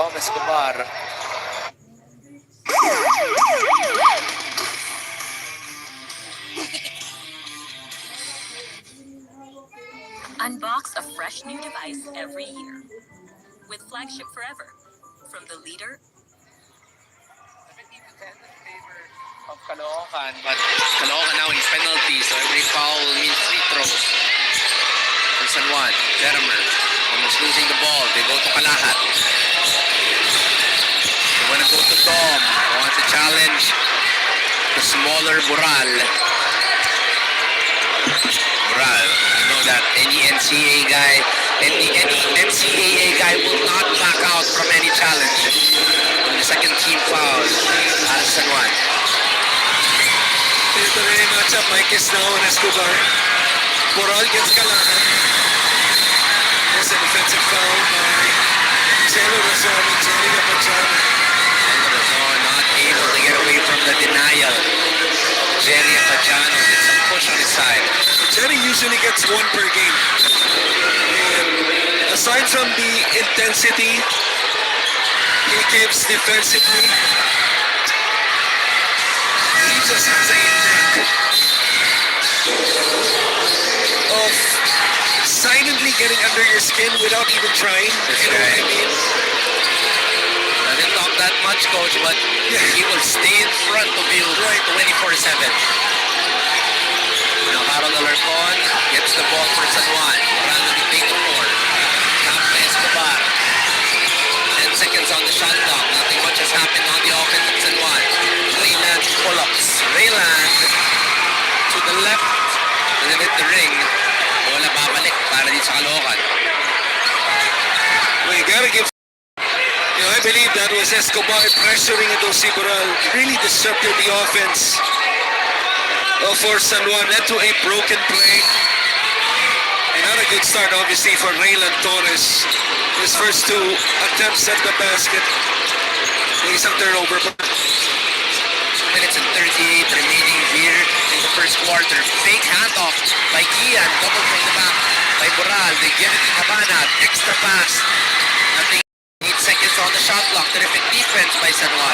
Dom Escobar. Unbox a fresh new device every year with Flagship Forever from the leader. 17% in favor of Caloocan, but Caloocan now in penalty, so every foul means free throws. For San Juan, Jeremy almost losing the ball. They go to Kalahat. They want to go to Dom. Wants to challenge the smaller Bural. Bural, you know that any NCAA guy will not back out from any challenge. The second team foul para San Juan. Ito na yung matchup, Mike Esnao and Escobar. Bural gets Kalahat. There's an offensive foul by Taylor Razon and Jerry Apachana. Razon not able to get away from the denial. Jerry Apachana gets a push on his side. Jerry usually gets one per game. And aside from the intensity he gives defensively, he just has a knack of silently getting under your skin without even trying. You know what I mean? Doesn't talk that much, coach, but he will stay in front of you 24/7. Now Harold Alarcon gets the ball for San Juan. Morales to take the floor. Campa Escobar. 10 seconds on the shot clock. Nothing much has happened on the offense of San Juan. Rayland pull-ups. Rayland to the left. Doesn't hit the ring. Bola babalik para dito sa Caloocan. Well, you gotta give. You know, I believe that was Escobar pressuring Adosi Bural. Really disrupted the offense for San Juan. Led to a broken play. And not a good start, obviously, for Raylan Torres. His first two attempts at the basket. May isang turnover pa. 2 minutes and 38 remaining here in the first quarter. Fake handoff by Kian. Double from the back by Bural. They give it to Habanat. Extra pass. Nothing. 8 seconds on the shot clock. Terrific defense by San Juan.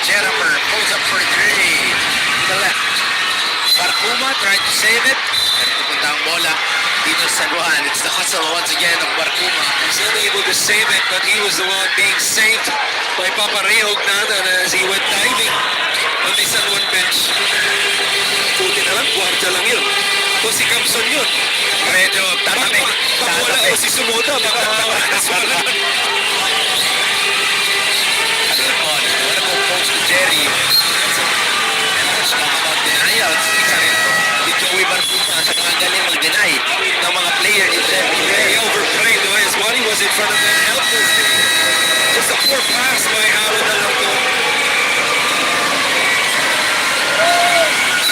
Jeremy pulls up for 3. To the left. Barcuma tried to save it. Pero pupunta ang bola dito sa San Juan. It's the hustle once again of Barcuma. He's not able to save it, but he was the one being saved by Papa Rehog Natan as he went diving on the San Juan bench. Puti na lang, kwarta lang yun. Kung si Kamson yun, Medyo tatamig. baka wala o si Sumoda, baka wala. Alarcon, wala po post to Jerry. Let's talk about denials. Isa rin to. Si Joey Barcuma sa mga galing mag-deny ng mga player in the He overplayed though. His body was in front of him. Helplessly. Just a poor pass by Harold Alarcon.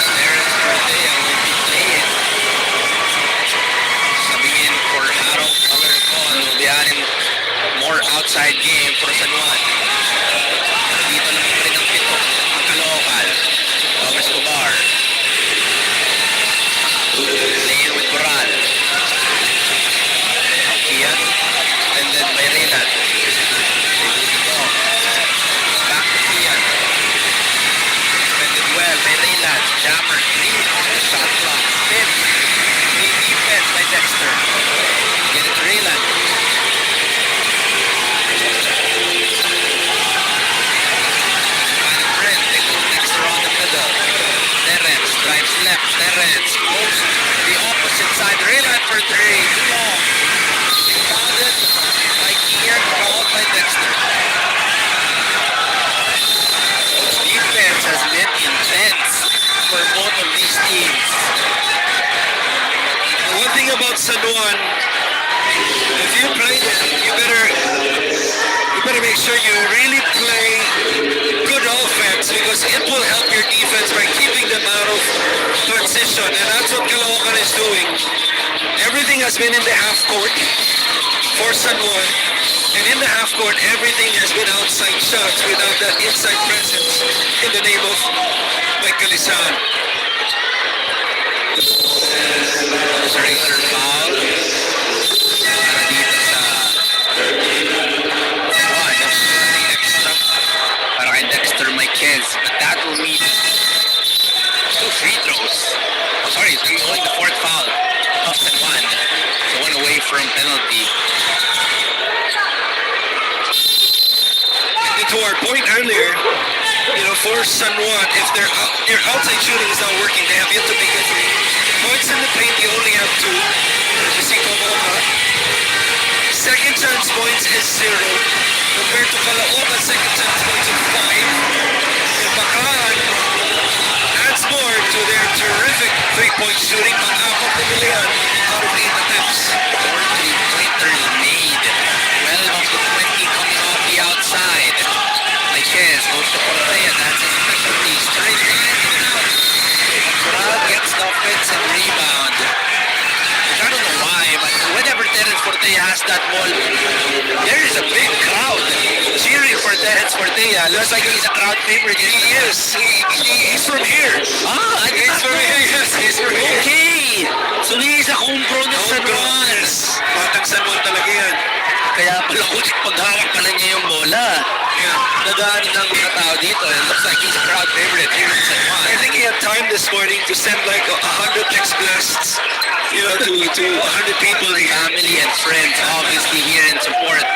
Terrence Correa will be playing. Coming in for Harold Alarcon. Will be adding more outside game for San Juan. Dito lang pa rin ang pito. Ang Caloocan. Dom Escobar. Playing with Bural. Kian. And then by Rayland. Back to Kian. Defended well by Rayland. Jammer 3 on the shot clock. Spin. Great defense by Dexter. Get it to Rayland. Friend, they put Dexter on the middle. Terrence drives left. Terrence goes to the opposite side. Rayland for 3. Too long. Rebounded by Kian, followed by Dexter. Defense has been intense for both of these teams. The one thing about San Juan, if you play them, you better make sure you really play good offense because it will help your defense by keeping them out of transition, and that's what Caloocan is doing. Everything has been in the half court for San Juan, and in the half court, everything has been outside shots without that inside presence in the name of Mike Calisan. Regular foul. Para dito sa Juan. to our point earlier, for San Juan, if their outside shooting is not working, they have yet to make it. Points in the paint, you only have 2. You see Caloocan. Second chance points is 0. Compared to Caloocan, second chance points is 5. And Bacaan adds more to their terrific 3-point shooting. Pang-apat na milihan out of 8 attempts. 4 3-pointers made. 12 of the 20 coming off the outside. Marquez goes to Correa. That's his specialty. Straight line coming out. Brad gets the offensive rebound. I don't know why, but whenever Terence Fortea has that ball, there is a big crowd cheering for Terence Fortea. Looks like he's a crowd favorite. He is. He's from here. He's from here. Yes, he's from here. Okay! So he's a home pro ng San Juan. Batang San Juan talaga yan. Kaya pala paghawak pala niya yung bola. Nadaan ng mga tao dito. It looks like he's a crowd favorite here in San Juan. I think he had time this morning to send like 100 text blasts, to 100 people. Family and friends obviously here in support.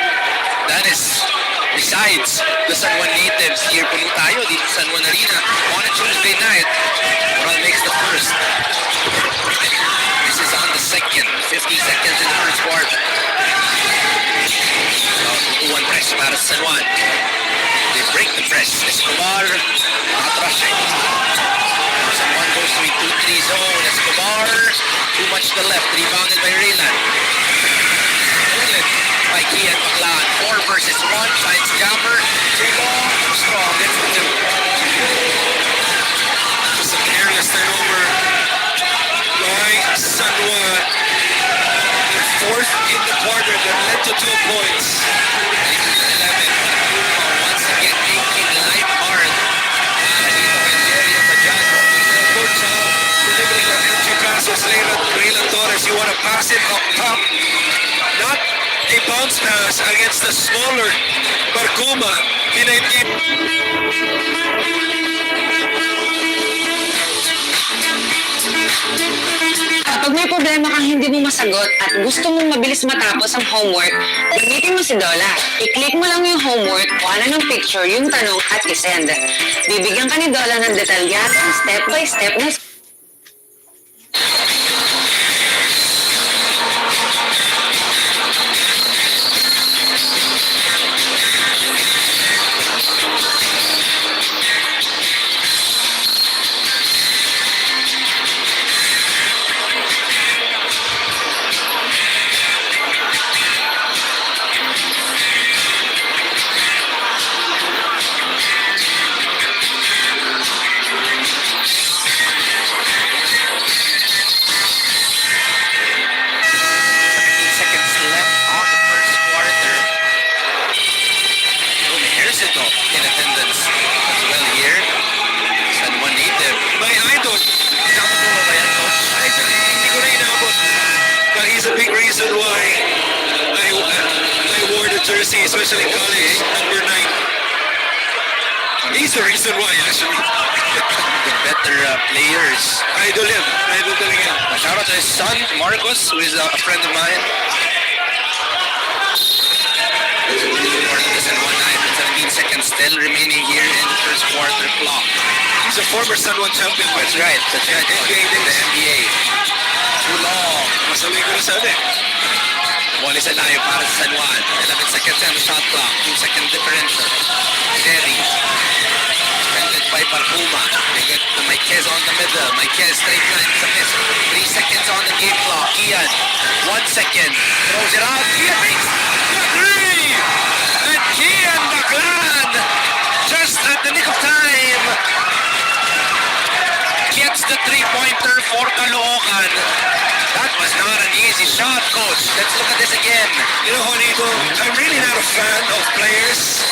That is, besides the San Juan natives, here puno tayo dito sa San Juan Arena on a Tuesday night. Moral makes the first. This is on the second. 50 seconds in the first quarter. So, 2-1 press para sa San Juan. They break the press. Escobar, not rushing. San Juan goes to a 2-3 zone. Escobar, too much to the left. Rebounded by Raylan. Stolen by Kian Baclan. 4 versus 1. Finds Jammer. Too long, too strong. Gets the 2. Just a careless turnover by San Juan. Their fourth in the quarter that led to 2 points. 11. Once again making life hard. Para dito kay Jerry Majado. Good job delivering the entry passes. Raylan Torres, you want to pass it up top. Not a bounce pass against the smaller Barcuma. Pinaitip. Kapag may problema kang hindi mo masagot at gusto mong mabilis matapos ang homework, gamitin mo si Dola. I-click mo lang yung homework, kuha ng picture, yung tanong at isend. Bibigyan ka ni Dola ng detalyadong step-by-step na jersey, especially college, number 9. He's the reason why, actually. The better players. Idol him. Idol talaga yan. Shout out to his son, Marcos, who is a friend of mine. More than this in 17 seconds still remaining here in the first quarter clock. He's a former San Juan champion. That's right. That's right. NBA In the NBA. Too long. Masabi ko na sabi. Ball is alive para sa San Juan. 11 seconds on the shot clock. 2-second differential. Jerry. Defended by Barcuma. They get to Marquez on the middle. Marquez straight line. It's a miss. 3 seconds on the game clock. Kian. 1 second. Throws it out. Kian makes the 3! And Kian Baclan, just at the nick of time, gets the 3-pointer for Caloocan. That was not an easy shot, coach. Let's look at this again. You know, Juanito, I'm really not a fan of players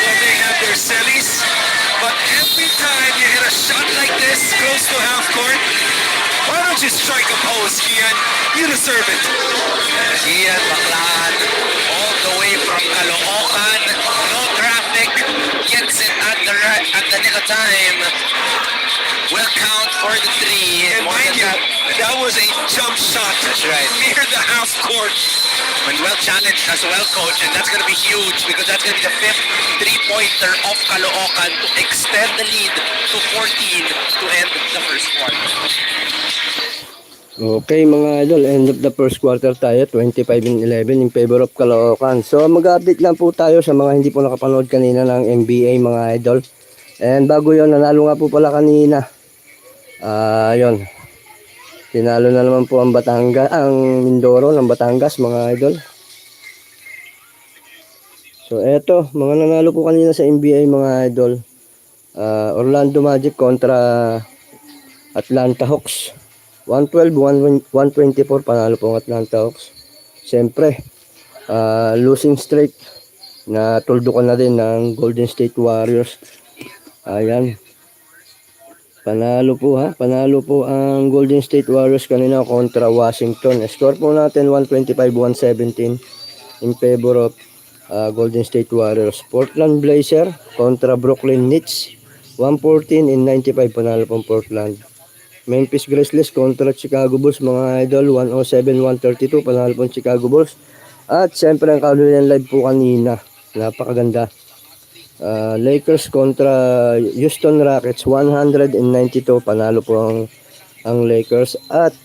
when they have their sellies. But every time you hit a shot like this, close to half court, why don't you strike a pose, Kian? You deserve it. Kian Baclan, all the way from Caloocan. No traffic. Gets it at the nick of time. will count for the three. And More mind than you, that, that was a jump shot. That's right. Near the half court. when well challenged as well, coach, and that's going to be huge because that's going to be the fifth three-pointer of Caloocan to extend the lead to 14 to end the first quarter. Okay mga idol, end of the first quarter tayo, 25-11 in favor of Caloocan. So mag-update lang po tayo sa mga hindi po nakapanood kanina ng NBA mga idol. And bago yon, nanalo nga po pala kanina. Yun. Tinalo na naman po ang Mindoro ng Batangas mga idol. So eto, mga nanalo po kanina sa NBA mga idol. Orlando Magic kontra Atlanta Hawks. 112-124 panalo po ang Atlanta Hawks. Siyempre, losing streak na tuldukan na din ng Golden State Warriors. Ayan. Panalo po Panalo po ang Golden State Warriors kanina kontra Washington. Score po natin 125-117 in favor of Golden State Warriors. Portland Blazer kontra Brooklyn Nets. 114-95 panalo po ang Portland. Memphis Grizzlies kontra Chicago Bulls mga idol, 107-132 panalo po ang Chicago Bulls. At siyempre ang kalulan live po kanina, napakaganda. Lakers kontra Houston Rockets, 192 panalo po ang Lakers. At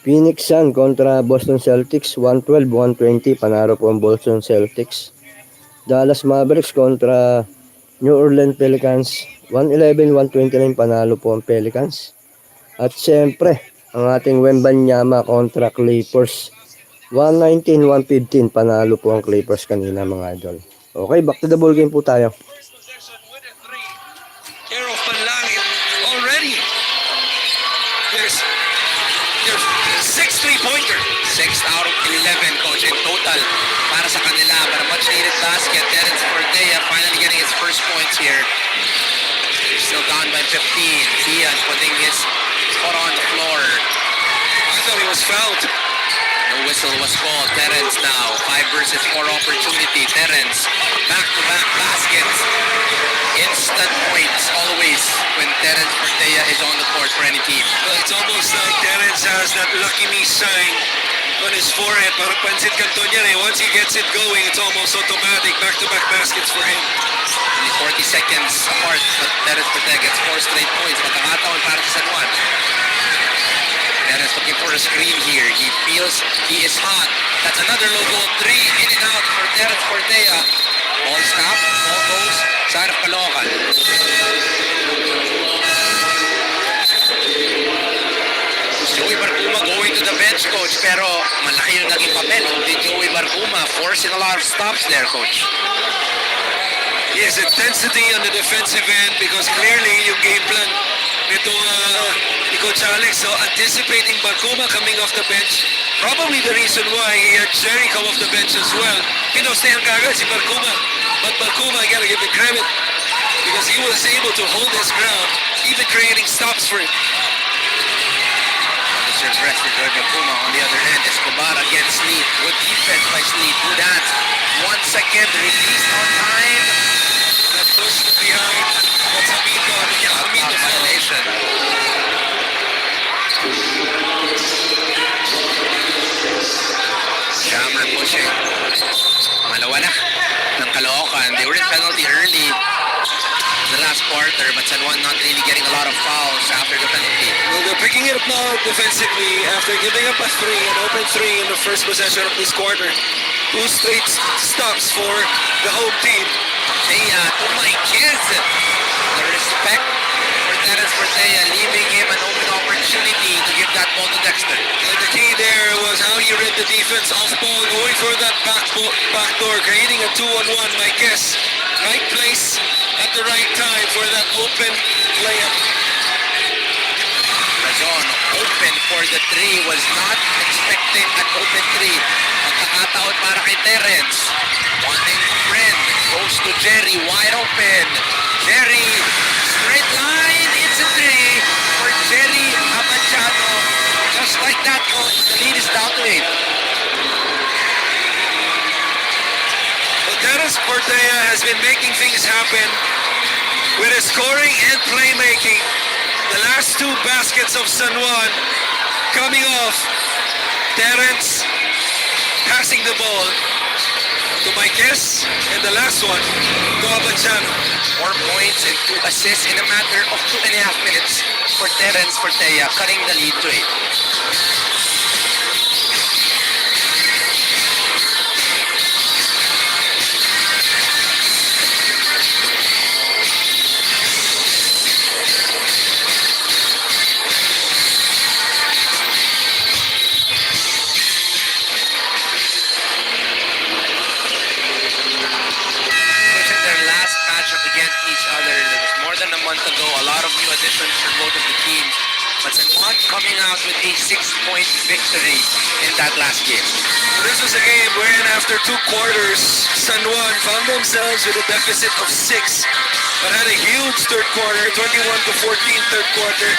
Phoenix Sun kontra Boston Celtics, 112-120 panalo po ang Boston Celtics. Dallas Mavericks kontra New Orleans Pelicans, 111-129 panalo po ang Pelicans. At siyempre, ang ating Wembanyama kontra Clippers, 119-115 panalo po ang Clippers kanina mga idol. Okay, back to the ball game po tayo. Care of Panlangit already. There's your 6 3-pointer. 6 out of 11, coach, in total para sa kanila. But a much-needed basket. Terence Cortea finally getting his first points here. They're still down by 15. Ian putting his foot on the floor. I thought he was fouled. No whistle was called. Terence now. 5 versus 4 opportunity. Terence, back-to-back baskets. Instant points always when Terence Cortea is on the court for any team. Well, it's almost like Terence has that lucky me sign on his forehead. Parang pansit kanto niya eh. Once he gets it going, it's almost automatic. Back-to-back baskets for him. Only 40 seconds apart, but Terence Cortea gets 4 straight points. Pagkakataon para sa San Juan. Terence looking for a screen here. He feels he is hot. That's another low goal. 3 in and out for Terence Cortea. Ball stop. Ball goes side of Caloocan. Joey Barcuma going to the bench, coach. Pero malaki yung naging papel ni Joey Barcuma, forcing a lot of stops there, coach. He has intensity on the defensive end because clearly yung game plan nito ni Coach Alex, so anticipating Barcuma coming off the bench, probably the reason why he had Jerry come off the bench as well. Pinostayan kagad si Barcuma, but Barcuma, I gotta give him credit because he was able to hold his ground, even creating stops for him. Serves rest for Joey Barcuma. On the other hand, Escobar against Sleep. Good defense by Sleep. Good hands. 1 second, released on time. That push from behind, that's Hamid Violation. Jammer pushing. Malawa na ng Caloocan. They were in penalty early the last quarter, but San Juan not really getting a lot of fouls after the penalty. Well, they're picking it up now defensively after giving up a 3, an open 3 in the first possession of this quarter. 2 straight stops for the home team. To my kids, the respect for Terence Cortea, leaving him an open opportunity to give that ball to Dexter. And the key there was how he read the defense off ball, going for that back door, creating a 2-on-1, my guess. Right place at the right time for that open layup. Razon open for the 3, was not expecting an open 3. Pagkakataon para kay Terence. Wanting a friend, goes to Jerry, wide open. Jerry, straight line, it's a 3 for Jerry Amachado. Just like that, coach, the lead is down to 8. Terence Cortea has been making things happen with his scoring and playmaking. The last two baskets of San Juan coming off. Terence passing the ball to Marquez, and the last one to Abadjano. 4 points and 2 assists in a matter of 2.5 minutes for Terence Fortea, cutting the lead to 8. Pushing their last matchup against each other. It was more than a month ago. A lot of new additions for both of the teams. But San Juan coming out with a 6-point victory in that last game. This was a game wherein after 2 quarters, San Juan found themselves with a deficit of 6, but had a huge third quarter, 21-14 third quarter,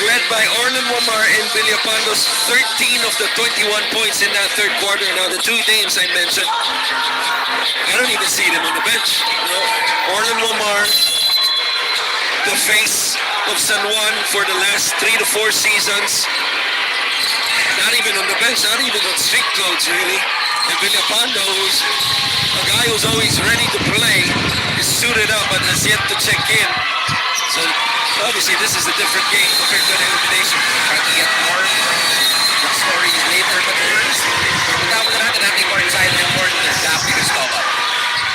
led by Orlin Wamar and Villapando's 13 of the 21 points in that third quarter. Now the 2 names I mentioned, I don't even see them on the bench. You know, Orlin Wamar, the face of San Juan for the last 3 to 4 seasons. Not even on the bench, not even on street clothes really. And Villapando, who's a guy who's always ready to play, is suited up but has yet to check in. So obviously this is a different game compared to the elimination. Trying to get more stories later, but first, matapos na natin ating courtside report na Daphne Cristobal.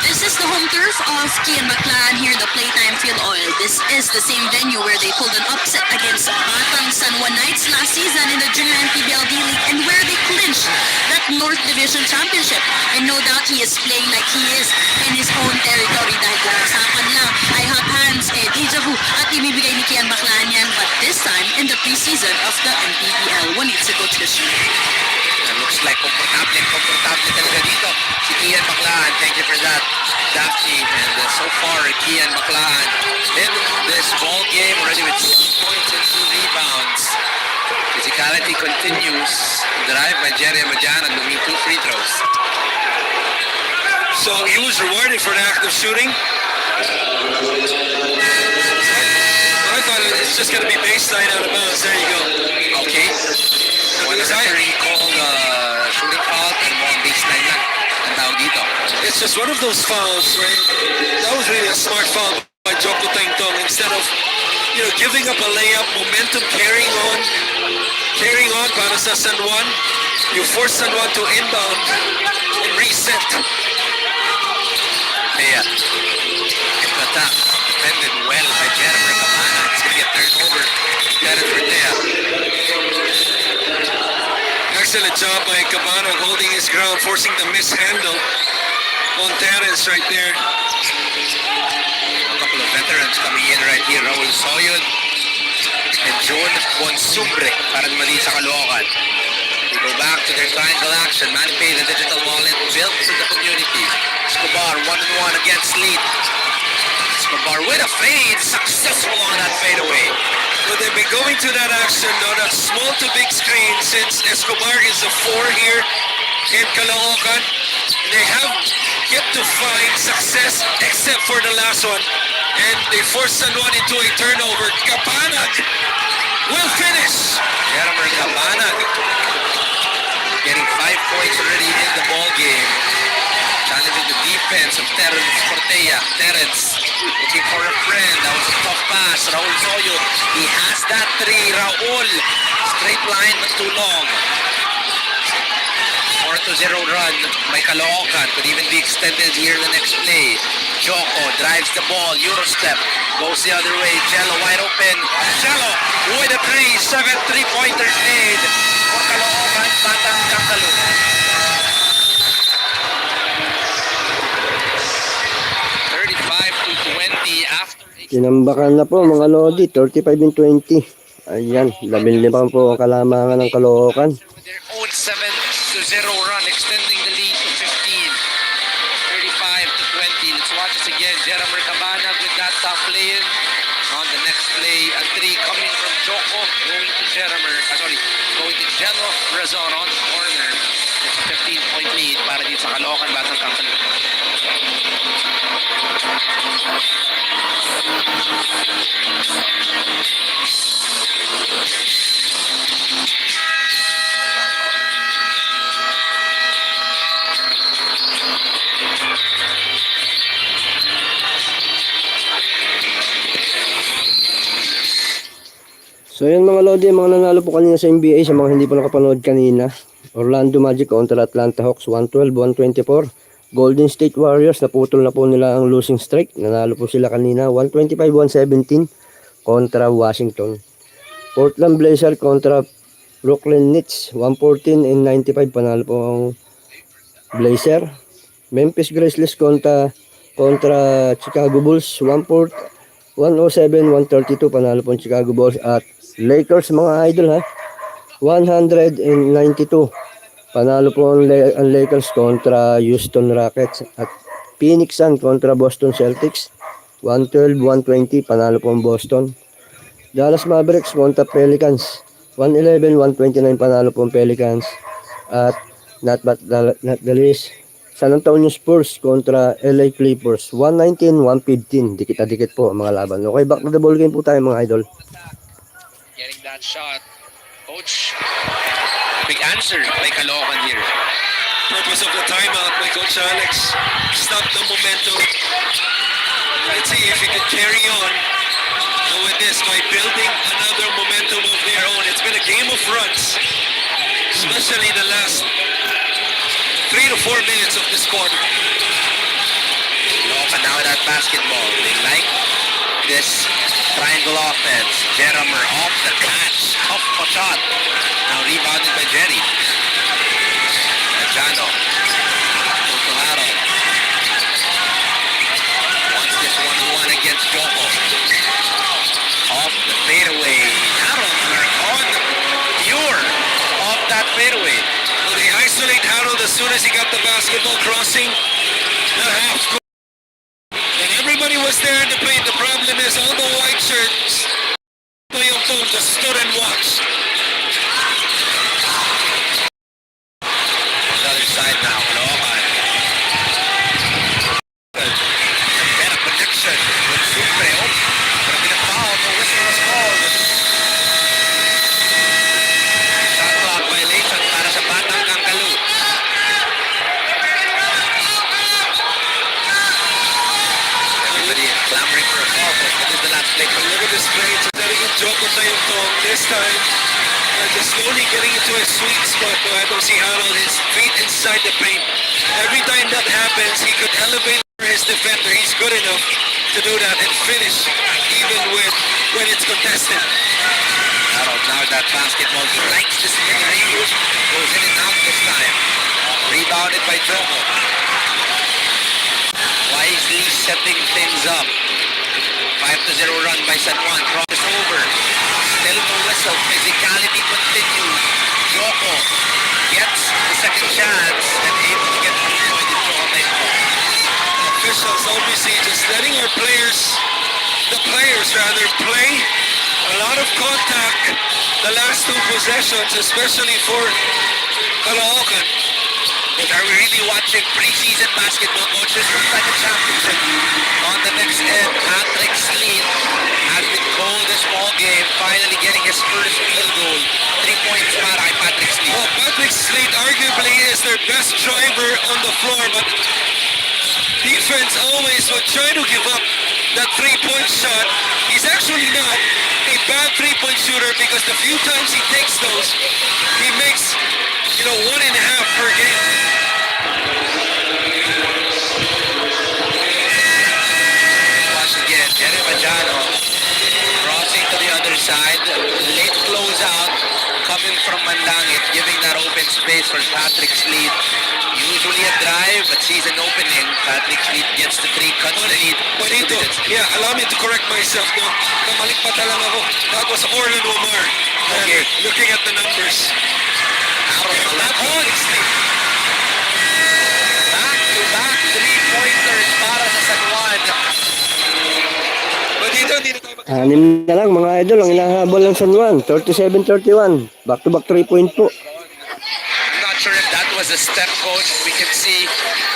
This is the home turf of Kian Baclan here in the Playtime Field Oil. This is the same venue where they pulled an upset against Batang San Juan Knights last season in the Junior MPBL D-League and where they clinched that North Division Championship. And no doubt he is playing like he is in his own territory dahil kung usapan lang ay hot hands, deja vu at ibibigay ni Kian Baclan yan, but this time in the preseason of the MPBL. One needs to go to the street. Looks like komportable talaga dito si Kian Baclan. Thank you for that, Daphne. And so far, Kian Baclan in this ball game already with 6 points and 2 rebounds. Physicality continues. Drive by Jerry Abadjano, doing 2 free throws. So he was rewarded for the act of shooting. I thought it was just going to be baseline out of bounds. There you go. Okay. One referee called shooting foul and one baseline lang ang tawag dito. It's just one of those fouls, right? That was really a smart foul by Joko Tengtong. Instead of, giving up a layup, momentum carrying on para sa San Juan, you force San Juan to inbound and reset. Kaya, ito attack. Defended well by Jeremy Cabana. It's going to get turned over. Terence Fortea. Excellent job by Cabana holding his ground, forcing the mishandle on Terence right there. A couple of veterans coming in right here. Raul Soyod and John Consumbre para mali sa Caloocan. We go back to their triangle action. ManPay, the digital wallet built to the community. Escobar, 1-on-1 against Lead. Escobar with a fade. Successful on that fadeaway. But they've been going to that action on a small to big screen since Escobar is the 4 here in Caloocan. They have yet to find success except for the last one. And they forced San Juan into a turnover. Kapanag will finish. Jeremy Cabana getting 5 points already in the ball game. Challenging the defense of Terence Fortea. Terence looking for a friend. That was a tough pass. Raul Soyo. He has that 3. Raul. Straight line but too long. 4-0 run by Caloocan. Could even be extended here in the next play. Joko drives the ball. Eurostep. Goes the other way. Jello wide open. Jello with a 7 3-pointers made for Caloocan. Batang Caloocan. 35-20 after. Tinambakan na po mga Lodi, 35-20. Ayan, 15 po ang kalamangan ng Caloocan. With their own 7-0 run, extending the lead to 15. 35-20. Let's watch this again. Jeremy Cabana with that tough play-in. On the next play, a 3 coming from Joko, going to going to Jello Razon on the corner. It's a 15-point lead para dito sa Caloocan Batang Caloocan. So yun mga Lodi, mga nanalo po kanina sa NBA sa mga hindi po nakapanood kanina. Orlando Magic kontra Atlanta Hawks 112-124. Golden State Warriors, naputol na po nila ang losing streak. Nanalo po sila kanina 125-117 kontra Washington. Portland Blazers kontra Brooklyn Nets 114-95, panalo po ang Blazer. Memphis Grizzlies kontra Chicago Bulls 107-132, panalo po ang Chicago Bulls. At Lakers mga idol ha, 192, panalo po ang Lakers kontra Houston Rockets. At Phoenix Suns kontra Boston Celtics 112-120, panalo po ang Boston. Dallas Mavericks kontra Pelicans 111-129, panalo po ang Pelicans. At not the least, San Antonio Spurs kontra LA Clippers 119-115, dikit-dikit po ang mga laban. Okay, back to the ball game po tayo mga idol. Getting that shot. Coach, big answer by Caloocan here. Purpose of the timeout by Coach Alex. Stop the momentum. Let's see if he can carry on with this by building another momentum of their own. It's been a game of runs, especially the last 3 to 4 minutes of this quarter. Caloocan now that basketball. They like this triangle offense. Jeramer off the catch. Tough shot. Now rebounded by Jerry. Jano. Harold. Wants this 1-1 against Joko. Off the fadeaway. Harold on pure off that fadeaway. Well, they isolate Harold as soon as he got the basketball crossing the half court. And everybody was there in the paint. The problem is all the white shirts just stood and watched. On the other side now, Caloocan. Better protection with Supre. Oh, but a bit of foul. The whistle was called. Shot clock violation para sa Batang Kangkalu. Everybody clamoring for a foul. This is the last play. Look at this play. It's letting him Joko Tayong this time. Just slowly getting into a sweet spot. I don't see Harold, his feet inside the paint. Every time that happens, he could elevate his defender. He's good enough to do that and finish even when it's contested. Harold now that basketball. He likes this mid-range. Goes in and out this time. Rebounded by Joko. Wisely setting things up. 5-0 run by San Juan. Cross over. Still no whistle. Physicality continues. Joko gets the second chance and able to get 3 points in Joko. Officials obviously just letting our the players play. A lot of contact the last 2 possessions, especially for Caloocan. But are we really watching preseason basketball, coach? This looks like a championship. On the next end, Patrick Sleet has been cold this ball game, finally getting his first field goal. 3 points para kay Patrick Sleet. Well, Patrick Sleet arguably is their best driver on the floor, but defense always would try to give up that 3-point shot. He's actually not a bad 3-point shooter because the few times he takes those, he makes 1.5 per game. Once again, Jerry Majano crossing to the other side. Late closeout coming from Mandangit, giving that open space for Patrick Sleet. Usually a drive, but sees an opening. Patrick Sleet gets the 3, cuts the lead. Bonito. Yeah, allow me to correct myself. No? Kamalikpata lang ako. That was Orlin Omar. Okay. Looking at the numbers. Back-to-back 3-pointers para sa San Juan. But dito tayo 6 na lang mga idol ang inahabol ng San Juan, 37-31. Back-to-back 3-point po. I'm not sure if that was a step, coach. We can see it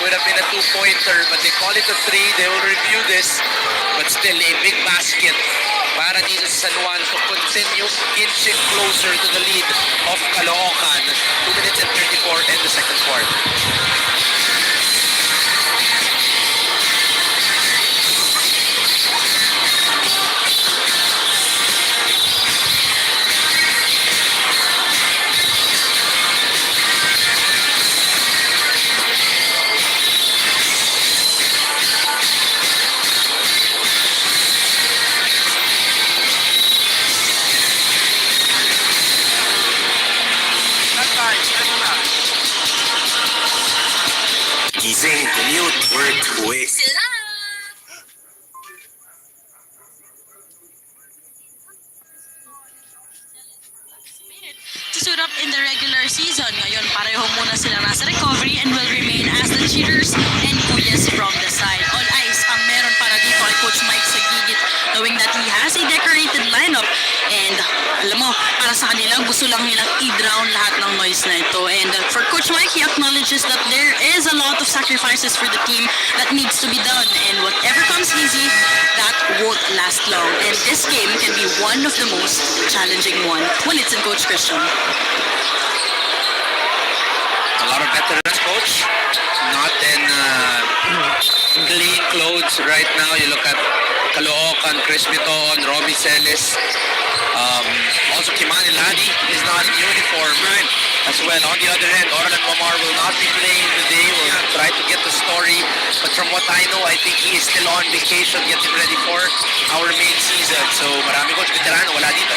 would have been a 2-pointer, but they call it a 3. They will review this, but still a big basket para dito sa San Juan to continue inching closer to the lead of Caloocan. 2 minutes and 34 in the second quarter. silang nasa recovery and will remain as the cheaters and kuyas from the side. All eyes ang meron para dito kay Coach Mike sa gigit, knowing that he has a decorated lineup. And alam mo, para sa kanila, gusto lang nilang i-drown lahat ng noise na ito. And for Coach Mike, he acknowledges that there is a lot of sacrifices for the team that needs to be done. And whatever comes easy, that won't last long. And this game can be one of the most challenging one when it's in Coach Christian. A lot of veterans, coach. Not in clean clothes right now. You look at Caloocan, Chris Biton, Robbie Celis. Also, Kimani Ladi is not in uniform as well. On the other hand, Orlan Wamar will not be playing today. We'll try to get the story. But from what I know, I think he is still on vacation getting ready for our main season. So, marami coach veterano, wala dito.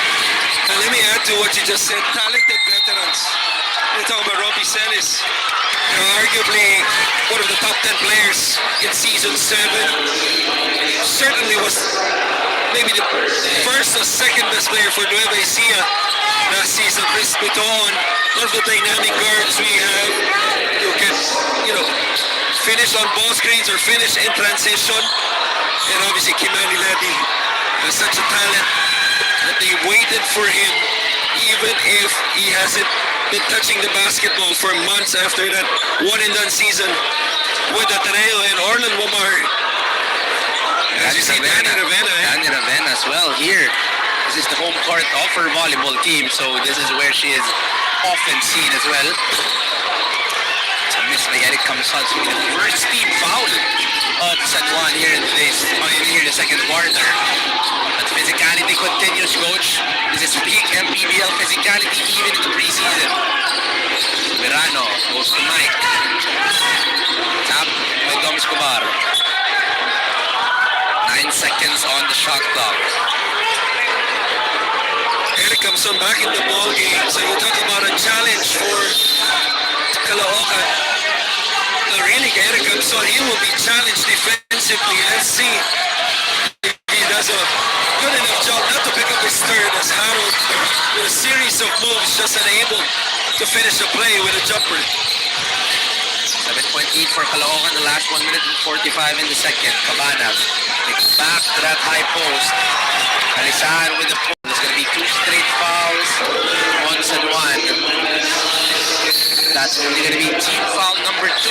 And let me add to what you just said. Talented veterans. We're talking about Robbie Celis. Arguably one of the top 10 players in season 7. Certainly was maybe the first or second best player for Nueva Ecija last season. Chris Biton, one of the dynamic guards we have who can, finish on ball screens or finish in transition. And obviously Kimani Ladi has such a talent that they waited for him even if he hasn't been touching the basketball for months after that one-and-done season with Ateneo. And Orlan Wamar, as you see, Danny Ravena As well here. This is the home court of her volleyball team, so this is where she is often seen as well. It's a miss by Eric Camsal, so the first team foul of San Juan here in the second quarter. But physicality continues, coach. This is peak MPBL physicality even in the preseason. Verano goes to Mike. Tap by Dom Escobar. 9 seconds on the shot clock. Eric Camson back in the ball game. So you talk about a challenge for Caloocan. Really, Eric Camson, he will be challenged defensively. Let's see if he does a good enough job not to pick up his third, as Harold, with a series of moves, just unable to finish the play with a jumper. 7-point lead for Caloocan, the last 1 minute and 45 in the second. Cabanag picks back to that high post. Alisan with the pull. There's going to be 2 straight fouls on San Juan. That's only going to be team foul number 2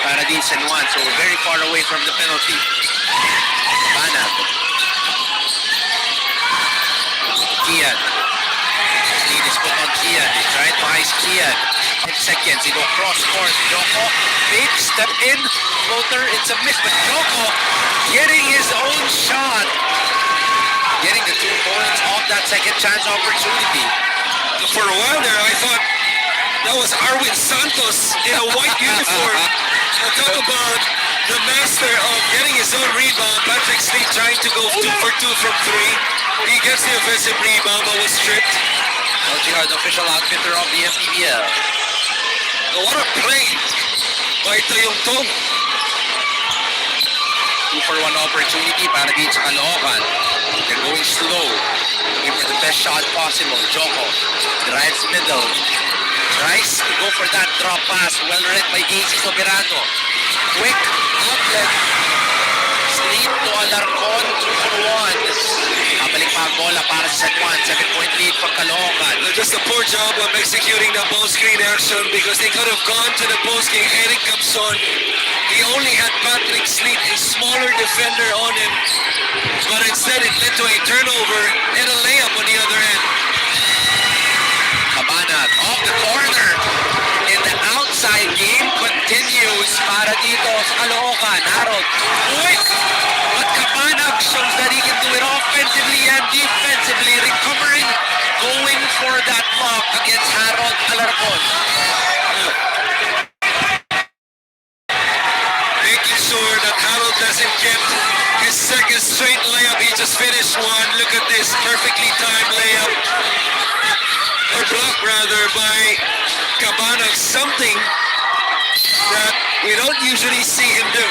para din San Juan. So we're very far away from the penalty. Cabanag. Kian. Lead is put on Kian. They try to ice Kian. 10 seconds. They go cross court. Joko. Big step in. Floater. It's a miss. But Joko getting his own shot. Getting the 2 points off that second chance opportunity. For a while there, I thought that was Arwin Santos in a white uniform. I'll talk about the master of getting his own rebound. Patrick Sleet trying to go 2 for 2 from 3. He gets the offensive rebound, but was stripped. LGR, the official outfitter of the MPBL. What a play by Toyong Tong. 2 for 1 opportunity para din sa Caloocan. They're going slow. Looking for the best shot possible. Joko drives middle. Tries to go for that drop pass. Well read by AC Soberano. Quick outlet. Sleep to Alarcon. 2 for 1. Kabalik pa ang bola para sa San Juan. 7-point lead for Caloocan. Just a poor job of executing the ball screen action because they could have gone to the post game. Eric Capson, he only had Patrick Sleet, a smaller defender, on him. But instead it led to a turnover and a layup on the other end. Cabanag off the corner. And the outside game continues para dito sa Caloocan. Harold, quick! But Cabanag shows that he can do it offensively and defensively. Recovering, going for that block against Harold Alarcon. Making sure that Harold doesn't get his second straight layup. He just finished one. Look at this perfectly timed layup. Or block rather by Cabanag. Something that we don't usually see him do.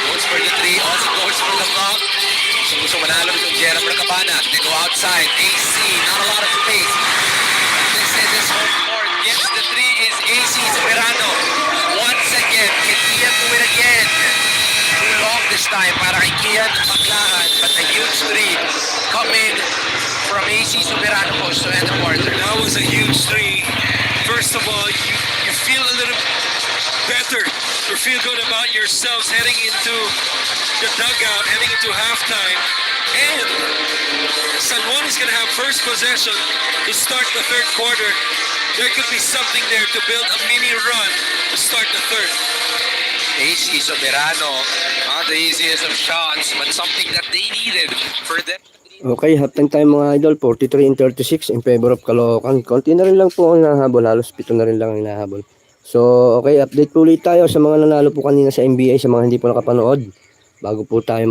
Goes for the 3, also goes for the block. Gusto manalo itong Jeremy Cabanag. They go outside. AC, not a lot of space. This is his home court. Gets the 3, is AC Soberano. Once again, can Kian do it again? Too long this time para kay Kian Baclahan. But a huge three coming from AC Soberano post to end the quarter. That was a huge three. First of all, you feel a little better. You feel good about yourselves heading into the dugout, heading into halftime. And San Juan is going to have first possession to start the third quarter. There could be something there to build a mini run to start the third. AC Soberano, not the easiest of shots, but something that they needed for them. Okay, halftime time mga idol, 43-36 in favor of Caloocan. Konti na rin lang po ang nahabol, halos 7 na rin lang ang nahabol. So, okay, update po ulit tayo sa mga nanalo po kanina sa NBA, sa mga hindi po nakapanood. Bago po tayo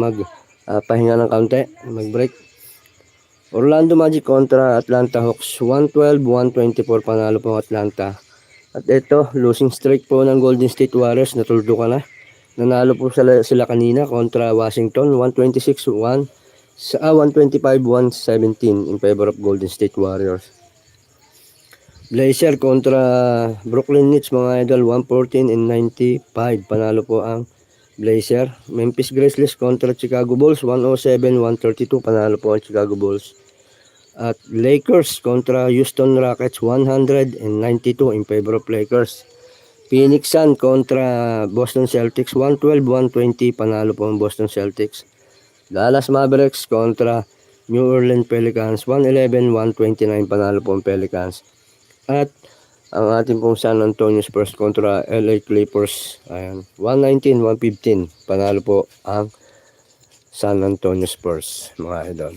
pahinga ng kaunti, mag-break. Orlando Magic kontra Atlanta Hawks, 112-124 panalo po ang Atlanta. At ito, losing streak po ng Golden State Warriors, natuldo ka na. Nanalo po sila kanina kontra Washington, 125-117 in favor of Golden State Warriors. Blazer kontra Brooklyn Nets mga idol, 114-95 panalo po ang Blazer. Memphis Grizzlies kontra Chicago Bulls, 107-132 panalo po ang Chicago Bulls. At Lakers kontra Houston Rockets, 192 in favor of Lakers. Phoenix Sun kontra Boston Celtics, 112-120 panalo po ang Boston Celtics. Dallas Mavericks kontra New Orleans Pelicans, 111-129 panalo po ang Pelicans. At ang ating pong San Antonio Spurs kontra LA Clippers, ayan, 119-115 panalo po ang San Antonio Spurs mga idol.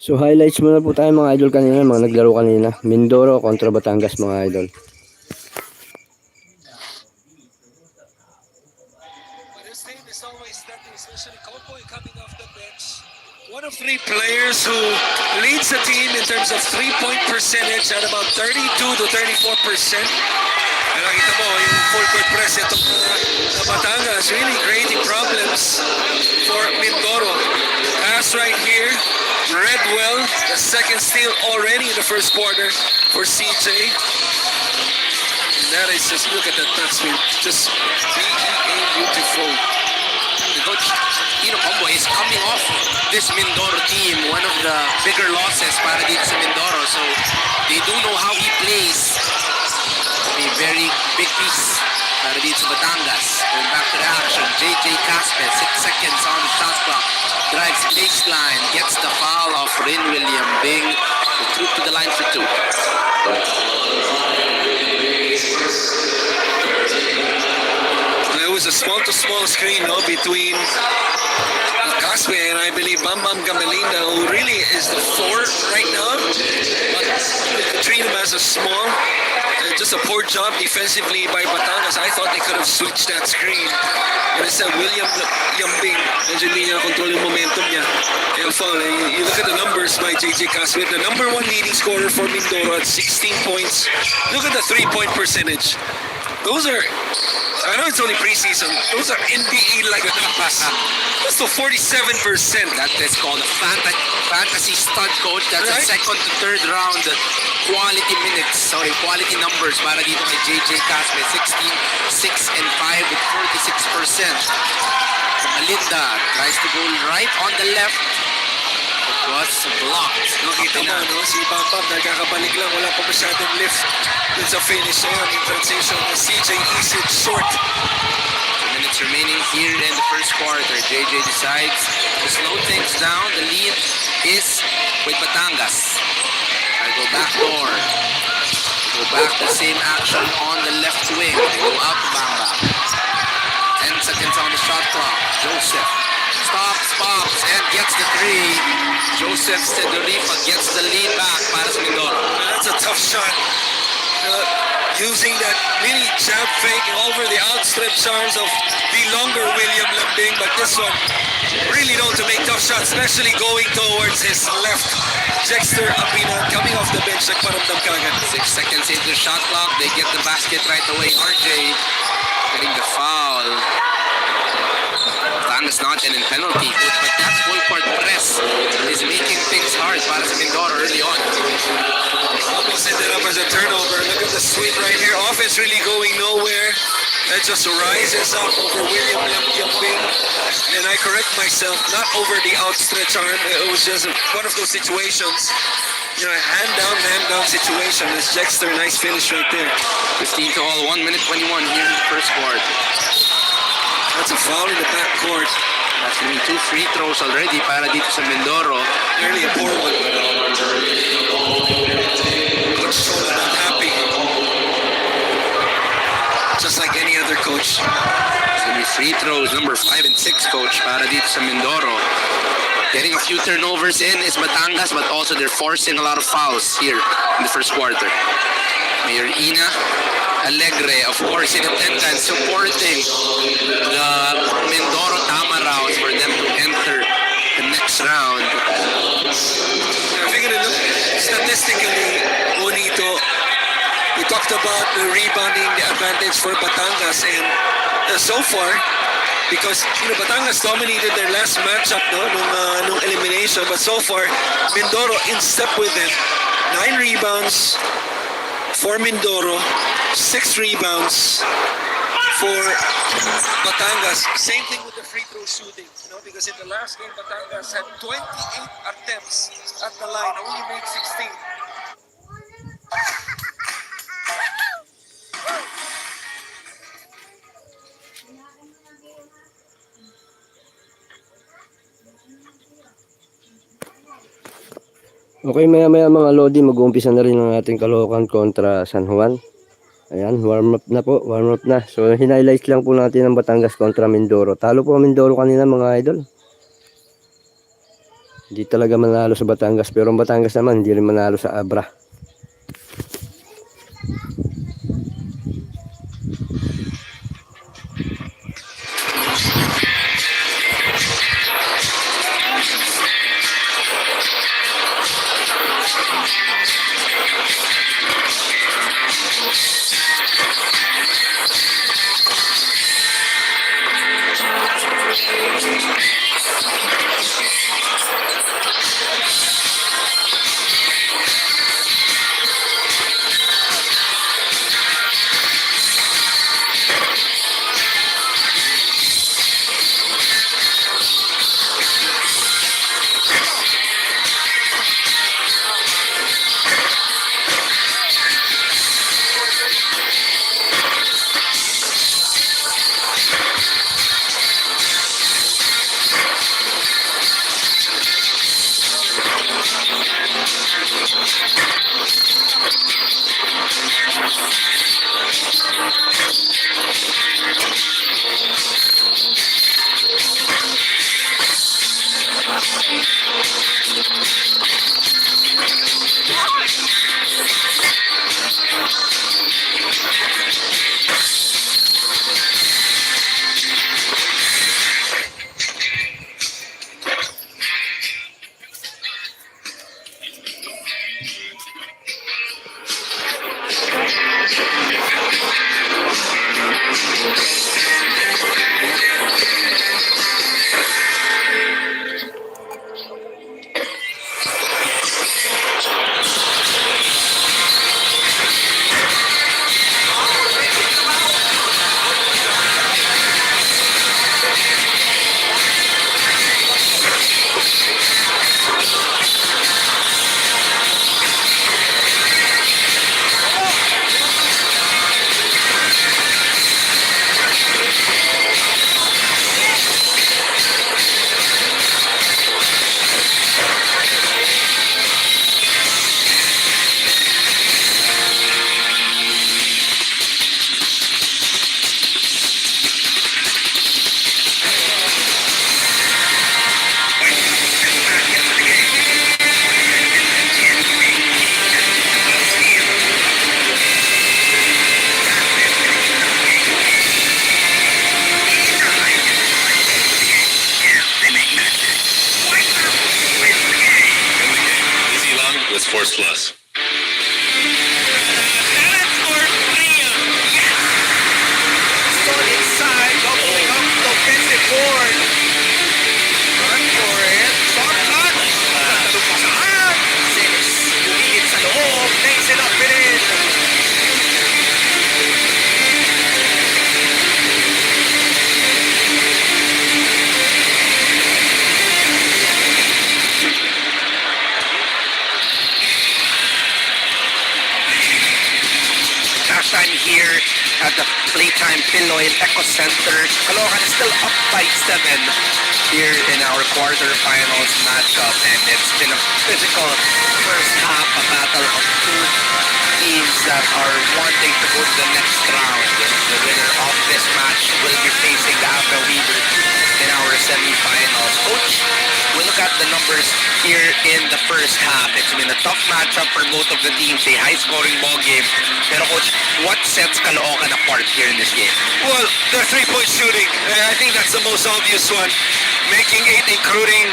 So highlights muna po tayo mga idol kanina, mga naglaro kanina. Mindoro kontra Batangas mga idol. But his team is always that, especially Cowboy coming off the bench. One of three players who leads the team in terms of 3-point percentage at about 32 to 34%. And nakita mo yung full court press itong Batangas really creating problems for Mindoro. Pass right here, read well, the second steal already in the first quarter for CJ. And that is just, look at that touch, just beautiful. Coach Tino Combo is coming off this Mindoro team, one of the bigger losses para dito sa Mindoro. So they do know how he plays. A very big piece para dito sa Batangas. Going back to the action, JJ Casper, 6 seconds on the shot clock. Drives baseline, gets the foul of Rin William Bing. Through to the line for 2. There was a small-to-small screen between Caspe and I believe Bam Bam Gamelinda, who really is the 4 right now. But treat him as a small. Just a poor job defensively by Batangas. I thought they could have switched that screen. And instead, William Yambing, medyo hindi niya control yung momentum niya. And foul. You look at the numbers by JJ Caspe, the number 1 leading scorer for Mindoro at 16 points. Look at the 3-point percentage. Those are, I know it's only preseason, those are NBA like numbers. That's to 47%. That is called fantasy stud, coach. That's Right. a second to third round quality numbers para dito kay JJ Caspe. 16, 6, and 5 with 46%. Malinda tries to go right on the left. It was blocked. Nakita mo, no? Si Bam Bam nagkakabalik lang, wala pa masyadong lift dun sa finish ngayon in transition. CJ Isid short. 2 minutes remaining here in the first quarter. JJ decides to slow things down. The lead is with Batangas. I go back door. Go back the same action on the left wing. Go out to Bamba. 10 seconds on the shot clock. Joseph stops, pops, and gets the 3. Joseph Sedorifa gets the lead back para sa Mindoro. That's a tough shot. Using that mini jab fake over the outstretched arms of the longer William Lambing, but this one really known to make tough shots, especially going towards his left. Jexter Apina coming off the bench, nagparamdam kagad. 6 seconds into the shot clock. They get the basket right away. RJ getting the foul. Batangas not in penalty, but that full court press is making things hard para sa Mindoro early on. Almost ended up as a turnover. Look at the sweep right here. Offense really going nowhere. That just rises up over William Lambing. And I correct myself, not over the outstretched arm. It was just one of those situations. You know, a hand down situation. It's Jexter, nice finish right there. 15 to all, 1 minute 21 here in the first quarter. That's a foul in the backcourt. That's going to be 2 free throws already para dito sa Mindoro. Nearly a poor one. Coach Chola not happy. Just like any other coach. It's going to be free throws, number 5 and 6, coach, para dito sa Mindoro. Getting a few turnovers in is Batangas, but also they're forcing a lot of fouls here in the first quarter. Mayor Ina Alegre, of course, in attendance, supporting the Mindoro Tamaraos for them to enter the next round. If you're gonna look statistically, Bonito, we talked about the rebounding, the advantage for Batangas, and so far, because Batangas dominated their last matchup nung elimination, but so far, Mindoro in step with them. 9 rebounds for Mindoro, 6 rebounds for Batangas. Same thing with the free throw shooting, because in the last game, Batangas had 28 attempts at the line, only made 16. Okay, maya-maya mga Lodi, mag-uumpisa na rin ang ating Caloocan kontra San Juan. Ayan, warm up na. So, hinighlights lang po natin ang Batangas kontra Mindoro. Talo po ang Mindoro kanina mga idol. Hindi talaga manalo sa Batangas, pero ang Batangas naman hindi rin manalo sa Abra. with Force Plus. Solid side, doubling up the offensive board. Run for it. Shortcut. Talumpasan. Sinis. Bumigit sa loob. Lays it up and in. Halftime here at the Playtime Pinoy Eco Center. Caloocan is still up by 7 here in our quarterfinals matchup, and it's been a physical first half, a battle of two teams that are wanting to go to the next round. The winner of this match will be facing the Alpha Weaver in our semifinals. Coach, we look at the numbers here in the first half. It's been a tough matchup for both of the teams, a high-scoring ball game. Pero Coach, what sets Caloocan apart here in this game? Well, their three-point shooting, I think that's the most obvious one. Making 8, including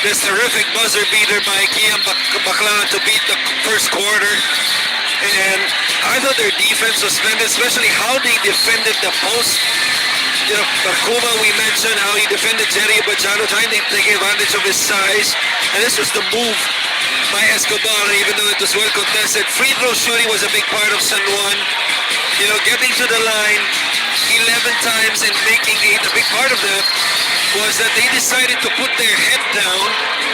this terrific buzzer beater by Kian Baklan to beat the first quarter. And I thought their defense was splendid, especially how they defended the post. You know, Bakuma, we mentioned how he defended Jerry Bajano, trying to take advantage of his size. And this was the move by Escobar, even though it was well contested. Free throw shooting was a big part of San Juan. You know, getting to the line 11 times and making 8. A big part of that was that they decided to put their head down,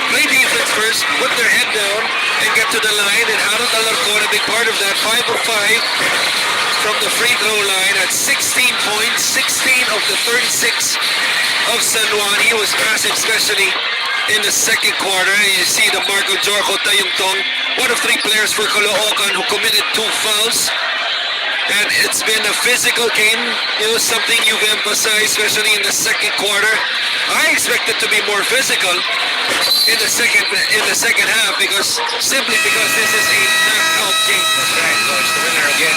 play defense first, put their head down, and get to the line. And Harold Alarcon, a big part of that, 5 of 5 from the free throw line at 16 points, 16 of the 36 of San Juan. He was massive, especially in the second quarter. You see the Marco Jorko Tayungtong, one of 3 players for Caloocan who committed 2 fouls. And it's been a physical game, you know, something you've emphasized, especially in the second quarter. I expect it to be more physical in the second half simply because this is a knockout game. That's right, Coach. The winner again,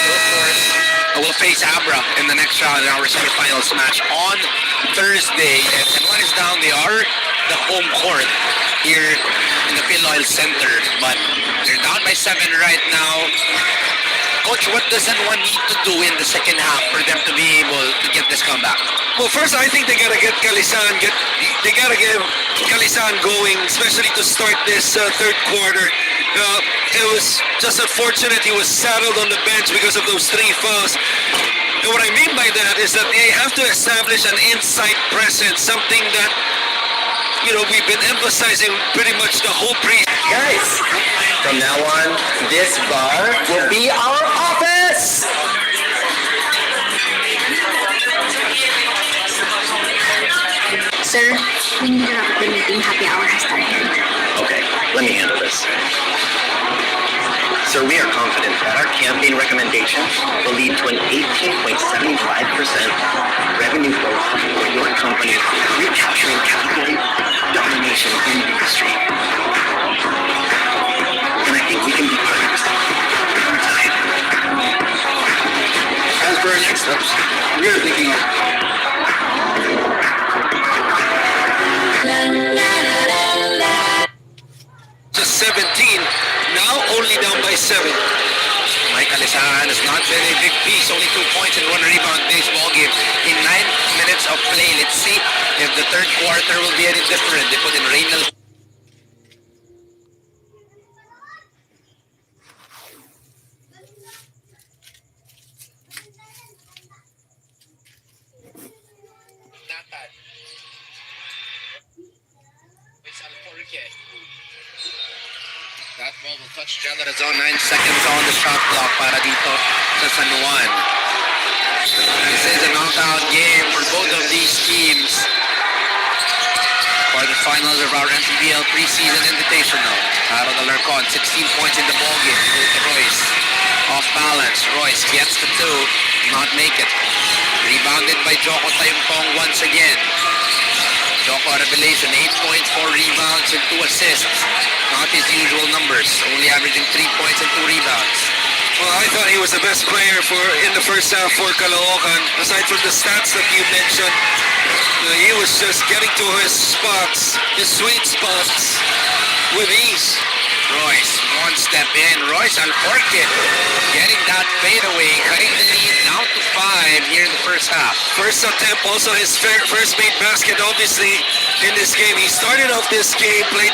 of course, will face Abra in the next round in our semifinals match on Thursday. And what is down, they are the home court here in the Pinoy Center. But they're down by 7 right now. Coach, what does one need to do in the second half for them to be able to get this comeback? Well, first, I think they gotta get Calisan, they gotta get Calisan going, especially to start this third quarter. It was just unfortunate he was saddled on the bench because of those 3 fouls. And what I mean by that is that they have to establish an inside presence, something that, you know, we've been emphasizing pretty much the whole pre. Guys, from now on, this bar will be our office! Sir, we need to wrap up the meeting. Happy hour has started. Okay, let me handle this. Sir, we are confident that our campaign recommendations will lead to an 18.75% revenue growth for your company, recapturing category domination in the industry. And I think we can be part of this over time. As for our next steps, we are thinking of Just 17, now only down by 7. Mike Alisahan has not been a big piece. Only 2 points and 1 rebound baseball game in 9 minutes of play. Let's see if the third quarter will be any different. They put in Reynolds. That ball will touch Jella zone. 9 seconds on the shot clock para dito sa San Juan. This is a knockout game for both of these teams. For the finals of our MPBL preseason invitational. Harold Alarcon, 16 points in the ball game. Go to Royce. Off balance. Royce gets the 2. Not make it. Rebounded by Joko Tayumpong once again. Joko revelation, 8 points, 4 rebounds, and 2 assists. Not his usual numbers, only averaging 3 points and 2 rebounds. Well, I thought he was the best player in the first half for Caloocan. Aside from the stats that you mentioned, he was just getting to his spots, his sweet spots, with ease. Royce, one step in. Royce Alforque getting that fadeaway, cutting the lead down to 5 here in the first half. First attempt, also his first made basket, obviously, in this game. He started off this game, played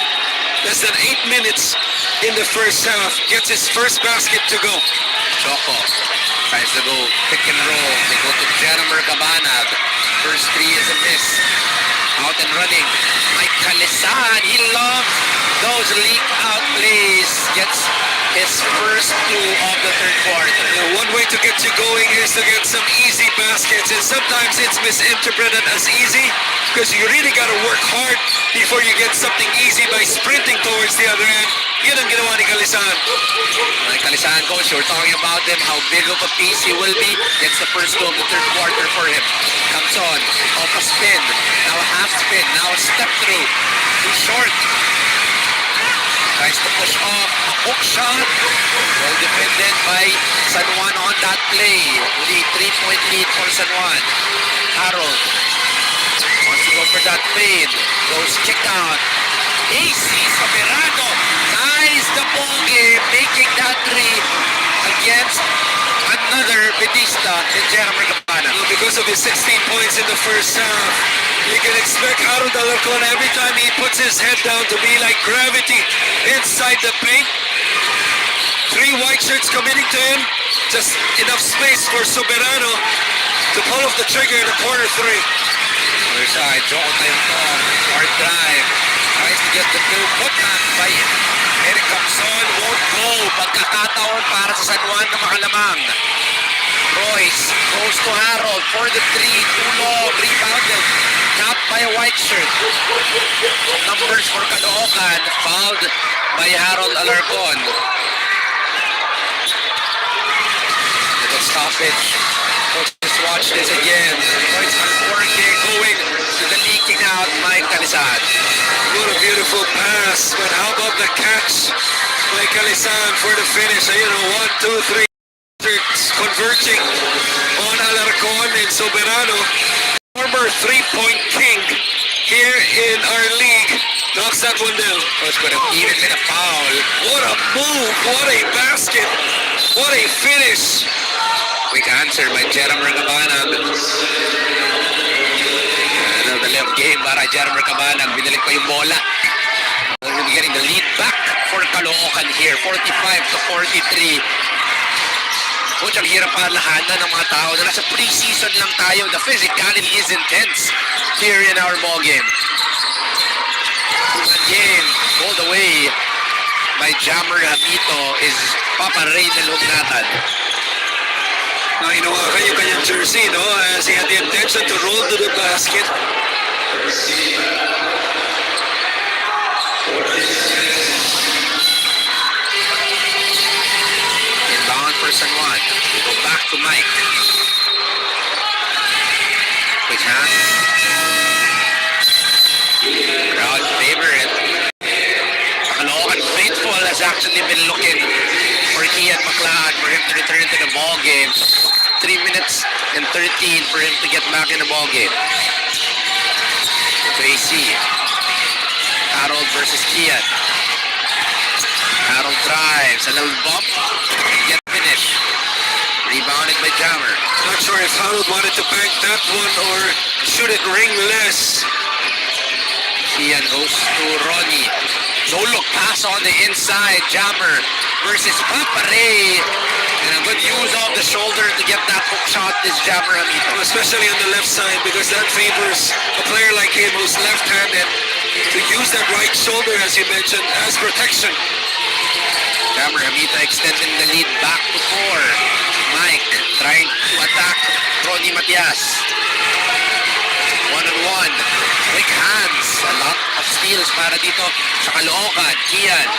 less than 8 minutes in the first half, gets his first basket to go. Choco tries to go pick and roll. They go to Jeremy Cabanag. First 3 is a miss. Out and running. Mike Calisan, he loves those leak out plays. Gets his first 2 of the third quarter. One way to get you going is to get some easy baskets, and sometimes it's misinterpreted as easy because you really got to work hard before you get something easy by sprinting towards the other end. Yun ang ginawa ni Calisan. Mike Calisan, coach, we're talking about him, how big of a piece he will be. Gets the first 2 of the third quarter for him. Comes on, off a spin, now a half spin, now a step through. Too short. Tries to push off, a hook shot. Well defended by San Juan on that play. Only 3-point lead for San Juan. Harold wants to go for that fade. Goes kick out. AC Soberano ties the ball game, making that 3 against another Batista in Jeremy Campana. Because of his 16 points in the first half, you can expect Harold Alarcon every time he puts his head down to be like gravity inside the paint. 3 white shirts committing to him, just enough space for Soberano to pull off the trigger in the corner 3. Other side, Joko Tayumpong, hard drive. Tries to get the blue put back by Eric Capson. Won't go. Pagkakataon para sa San Juan na makalamang. Royce goes to Harold for the 3. Too long. Rebounded. Capped by a white shirt. Numbers for Caloocan. Fouled by Harold Alarcon. Little stoppage. Just watch this again. Royce Alforque going to the leaking out Mike Calisan. What a beautiful pass, but how about the catch by Calisan for the finish? 1, 2, 3 converging on Alarcon and Soberano. Former 3-point king here in our league knocks that one down. Coach could have even been a foul. What a move, what a basket, what a finish. Quick answer by Jeremy Cabanag. The left game para Jeremy Cabanag. Binalik pa yung bola. We'll be getting the lead back for Caloocan here. 45-43. Coach, ang hirap parlahanan ng mga tao na nasa preseason lang tayo. The physicality is intense here in our ball game. That game pulled away by Jammer Hamito is Papa Ray del Hugnatan. Now, kanya-kanyang jersey, no? As he had the intention to roll to the basket. San Juan. We go back to Mike. Quick hand. Crowd favorite. Caloocan faithful has actually been looking for Kian Maclaan for him to return to the ball game. 3 minutes and 13 for him to get back in the ball game. So AC. Harold versus Kian. Harold drives, a little bump, get finished. Rebounded by Jammer. Not sure if Harold wanted to bank that one or should it ring less. Kian goes to Ronnie. No look pass on the inside. Jammer versus Papare. And a good use of the shoulder to get that hook shot is Jammer Hamito. Especially on the left side because that favors a player like him who's left-handed to use that right shoulder, as you mentioned, as protection. Jammer Hamito extending the lead back to 4. Mike trying to attack Ronnie Matias. One-on-one. Quick hands. A lot of steals para dito sa Caloocan. Kian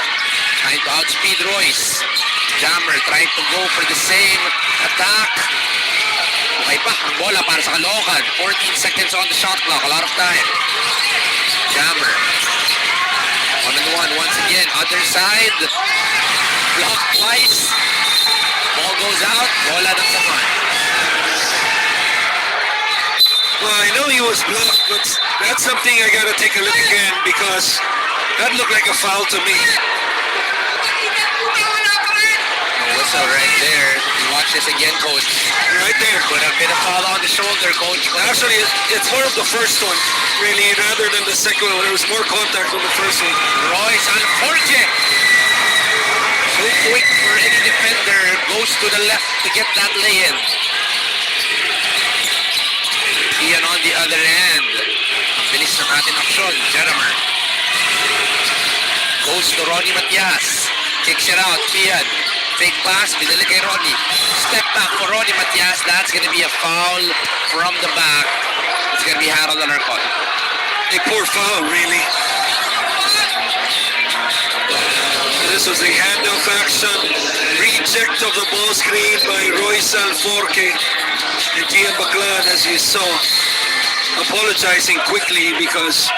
trying to outspeed Royce. Jammer trying to go for the same attack. Okay pa ang bola para sa Caloocan. 14 seconds on the shot clock. A lot of time. Jammer. One-on-one once again. Other side. Blocked twice. Ball goes out. Bola ng Saman. Well, I know he was blocked, but that's something I gotta take a look again because that looked like a foul to me. Whistle right there. You watch this again, coach. Right there. Could have been a foul on the shoulder, coach. Actually, it's more of the first one, really, rather than the second one. There was more contact on the first one. Royce Alforje. So quick for any defender. Goes to the left to get that lay-in. Ian on the other end. Ang bilis ng ating aksyon. Jeremy. Goes to Ronnie Matias. Kicks it out. Kian. Fake pass. Binili kay Ronnie. Step back for Ronnie Matias. That's gonna be a foul from the back. It's gonna be Harold on our call. A poor foul, really. This was a handoff action. Reject of the ball screen by Royce Alforje. And Gian Baclan, as you saw, apologizing quickly because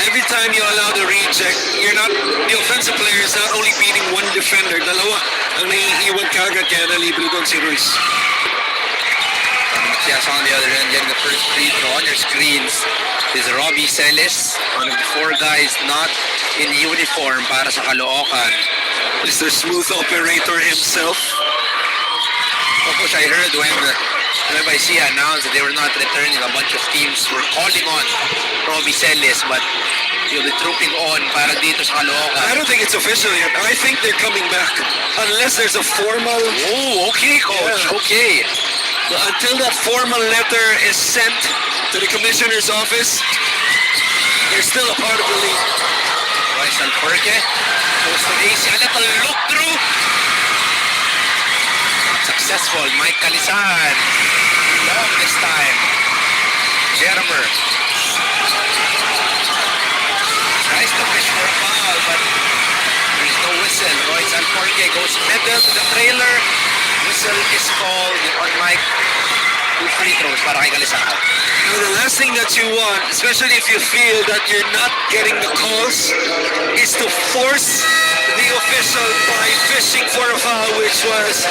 every time you allow the reject, the offensive player is not only beating one defender, dalawa ang naiiwan kagad kaya nalibre doon si Royce. Matias on the other end getting the first free throw on your screens is Robbie Celis, one of the 4 guys not in uniform para sa Caloocan. Mr. Smooth Operator himself. Of course, I heard when MIC announced that they were not returning, a bunch of teams were calling on Robbie Celis, but he'll be trooping on para dito sa Caloocan. I don't think it's official yet. I think they're coming back. Unless there's a formal... Oh, okay, coach. Yeah. Okay. But until that formal letter is sent to the commissioner's office, they're still a part of the league. Royce Alforje goes to AC. A little look through. Not successful. Mike Calisan. Long this time. Jeremy. Tries to fish for a foul, but there's no whistle. Royce Alforje goes middle to the trailer. Whistle is called on Mike. 2 free throws para kay Calisan. Now, the last thing that you want, especially if you feel that you're not getting the calls, is to force the official by fishing for a foul, which was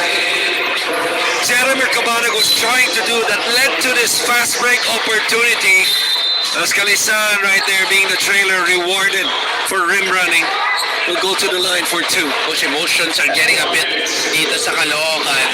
Jeremy Cabanag was trying to do that led to this fast break opportunity. As Calisan right there being the trailer rewarded for rim running will go to the line for 2. Those emotions are getting a bit dito sa Caloocan.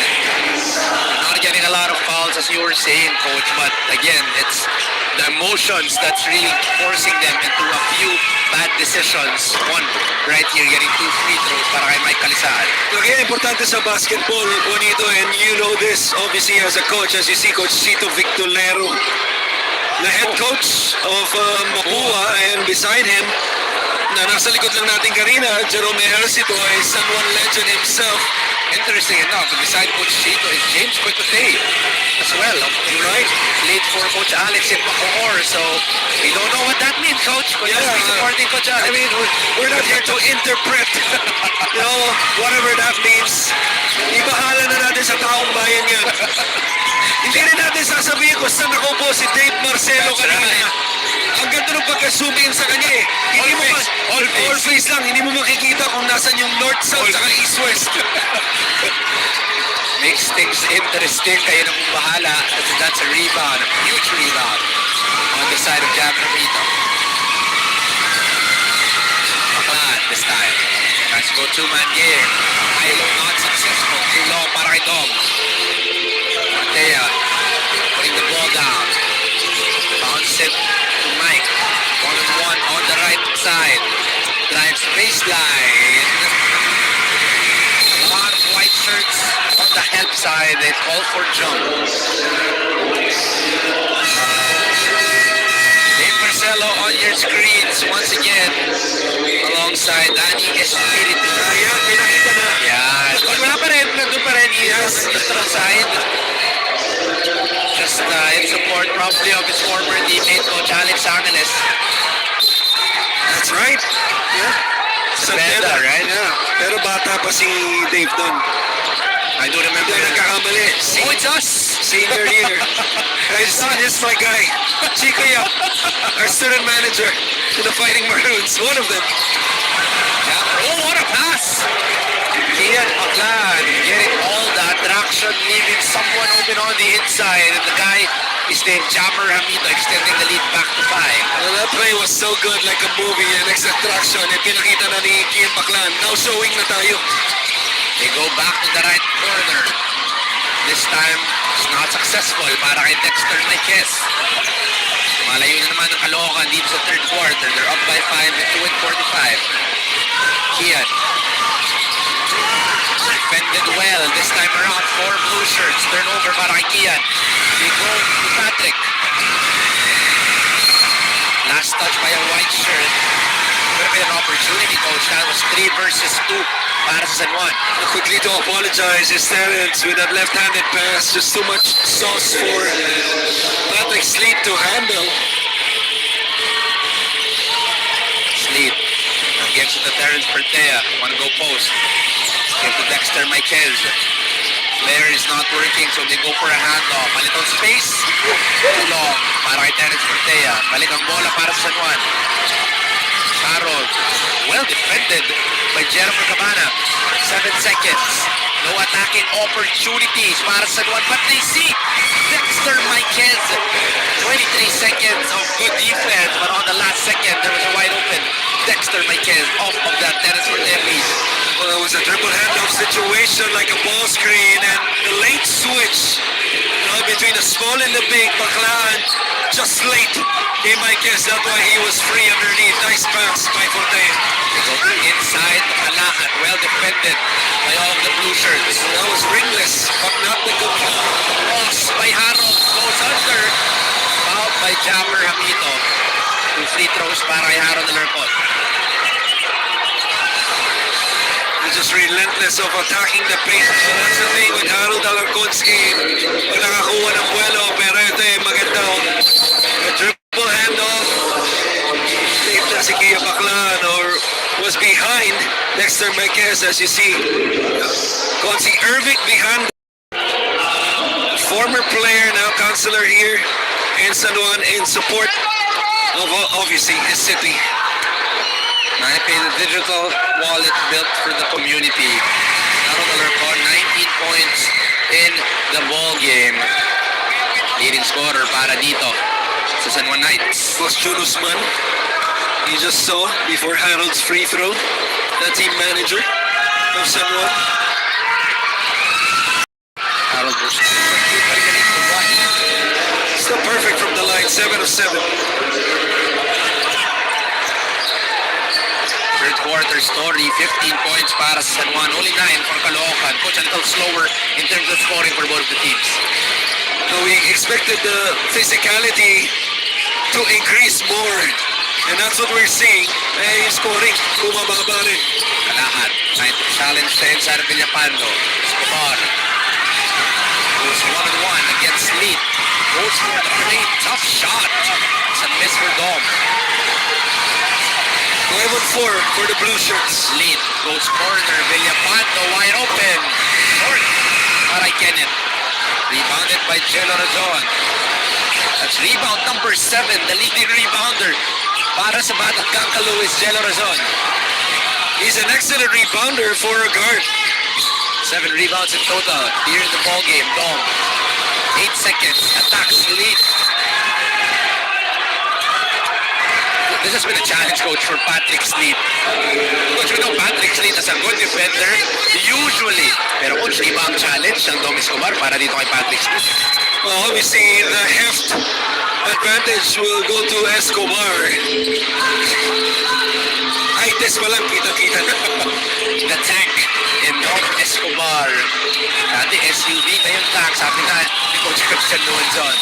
Not getting a lot of fouls as you were saying, coach, but again, it's the emotions that's really forcing them into a few bad decisions. One right here getting 2 free throws para kay Mike Calisan. Again, importante sa basketball, Juanito, and you know this obviously as a coach, as you see Coach Chito Victolero, the head coach of Mapua, and beside him, na nasa likod lang natin kanina, Jerome Ejercito, ay San Juan legend himself. Interesting enough, beside Coach Chito is James Quitote, a well. Right? Late for Coach Alex in Bacoor. So, we don't know what that means, Coach. But just be supporting Coach Alex. I mean, we're not here to interpret, whatever that means. Ibahala na natin sa taong bayan yan. Hindi rin natin sasabihin kung saan nakaupo si Dave Marcelo kanina. Ang ganda ng pagka-zoom in sa kanya eh. Hindi mo all face lang, hindi mo makikita kung nasan yung north, south, saka east, west. Makes things interesting. Kayo na kung bahala. That's a rebound. A huge rebound on the side of Jammer Rito. Maclan this time. Tries to go two-man game. Milo not successful. Too long para kay Dom. Matea putting the ball down. Bounce it to Mike. One-on-one on the right side. Drives baseline. A lot of white shirts on the help side. They call for jump. Dave Marcelo on your screens once again. Alongside Danny Espiritu. Ayan, pinakita na. Yeah. But wala pa rin. Nandun pa rin. Yes. Neutral side. Just in support probably of his former teammate Coach Alex Angeles. That's right. Yeah. Benda, right? Yeah. Pero bata pa si Dave doon. I do remember. Hindi nagkakamali. Oh, it's us! Senior year. This is my guy. Chico Yap, our student manager to the Fighting Maroons. One of them. Yeah. Oh, what a pass! Kian Maclan getting all the attraction, leaving someone open on the inside. And the guy is named Jammer Hamito, extending the lead back to 5. Well, that play was so good, like a movie. Next attraction, pinakita na ni Kian Maclan. Now showing na tayo. They go back to the right corner. This time, it's not successful para kay Dexter Maiquez. Malayo na naman ang Caloocan dito sa third quarter. They're up by 5 with 2:45. Kian. Defended well this time around. 4 blue shirts. Turnover para kay Kian. They go to Patrick. Last touch by a white shirt. Could have been an opportunity, Coach. That was 3 versus 2 para sa San Juan. Quickly to apologize, his talents with that left-handed pass. Just too much sauce for Patrick Sleet to handle. Sleep. Gives it to Terrence Pertea. Wanna go post. Give to Dexter Maiquez. Player is not working, so they go for a handoff. Malitong space. Too long para kay Terrence Pertea. Balik ang bola para sa San Juan. Harold. Well defended by Jeremy Cabana. 7 seconds. No attacking opportunities para sa San Juan. But they see Dexter Maiquez. 23 seconds of good defense. But on the last second, there was a wide open Dexter Maiquez off of that Terrence Pertea lead. Well, it was a triple handoff situation, like a ball screen, and the late switch between the small and the big. Maclan just late. He might guess that's why he was free underneath. Nice pass by Fortea. They go inside the Caloocan. Well defended by all of the blue shirts. That was ringless, but not the good call. Cross by Harold goes under. Fouled by Jammer Hamito. 2 free throws para kay Harold Alarcon. He's just relentless of attacking the paint. So that's the thing with Harold Alarcon's game. Pag nakakuha ng buwelo, pero ito maganda. A triple handoff. Late na si Kia Maclan or was behind Dexter Maiquez, as you see. Consi Irvic behind. Former player, now counselor here in San Juan in support of obviously his city. Naipay the digital wallet built for the community. Harold Alarcon, 19 points in the ball game. Leading scorer para dito sa San Juan Knights. Was Junusman. You just saw before Harold's free throw. The team manager of San Juan. Harold was Still perfect from the line, 7 of 7. third quarter story, 15 points para sa San Juan, only 9 for Caloocan. Coach, a little slower in terms of scoring for both of the teams. We expected the physicality to increase more, and that's what we're seeing. Yung scoring, bumababa rin. Kalahat, trying to challenge the inside of Villapando. Escobar goes 1-on-1 against Lee. goes for the plate. Tough shot. It's a miss for Dom. 11-4 for the blue shirts. Lead goes corner. Villapanto wide open. Short. Para Kenneth. Rebounded by Jello Razon. That's rebound number 7. The leading rebounder para sa Batang Kangkalu is Jello Razon. He's an excellent rebounder for a guard. 7 rebounds in total here in the ballgame. Dom. 8 seconds. Attacks lead. This has been a challenge, Coach, for Patrick Sleep. Coach, we know Patrick Sleep is a good defender, usually. Pero Coach, iba ang challenge ng Dom Escobar para dito kay Patrick Sleep. Well, obviously, the heft advantage will go to Escobar. Ay, test pa lang, kita-kita na. The tank in Dom Escobar. Dati SUV na yung tank, sabi na ni Coach Christian Luenzon.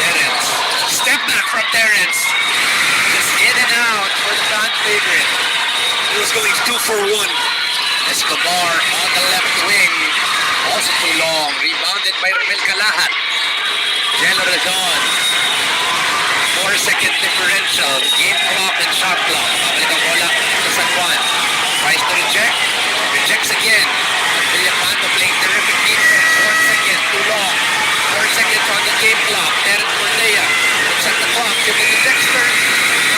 Terrence. Step back from Terrence. Just in and out for the fan favorite. He was going 2 for 1. Escobar on the left wing. Also too long. Rebounded by Romel Calahat. Jello Razon. 4-second differential. Game clock and shot clock. Pabalik ang bola sa San Juan. Tries to reject. Rejects again. Villapanto playing terrific defense. 1 second. Too long. 4 seconds on the game clock. Terrence Correa. Looks at the clock. Give it to Dexter.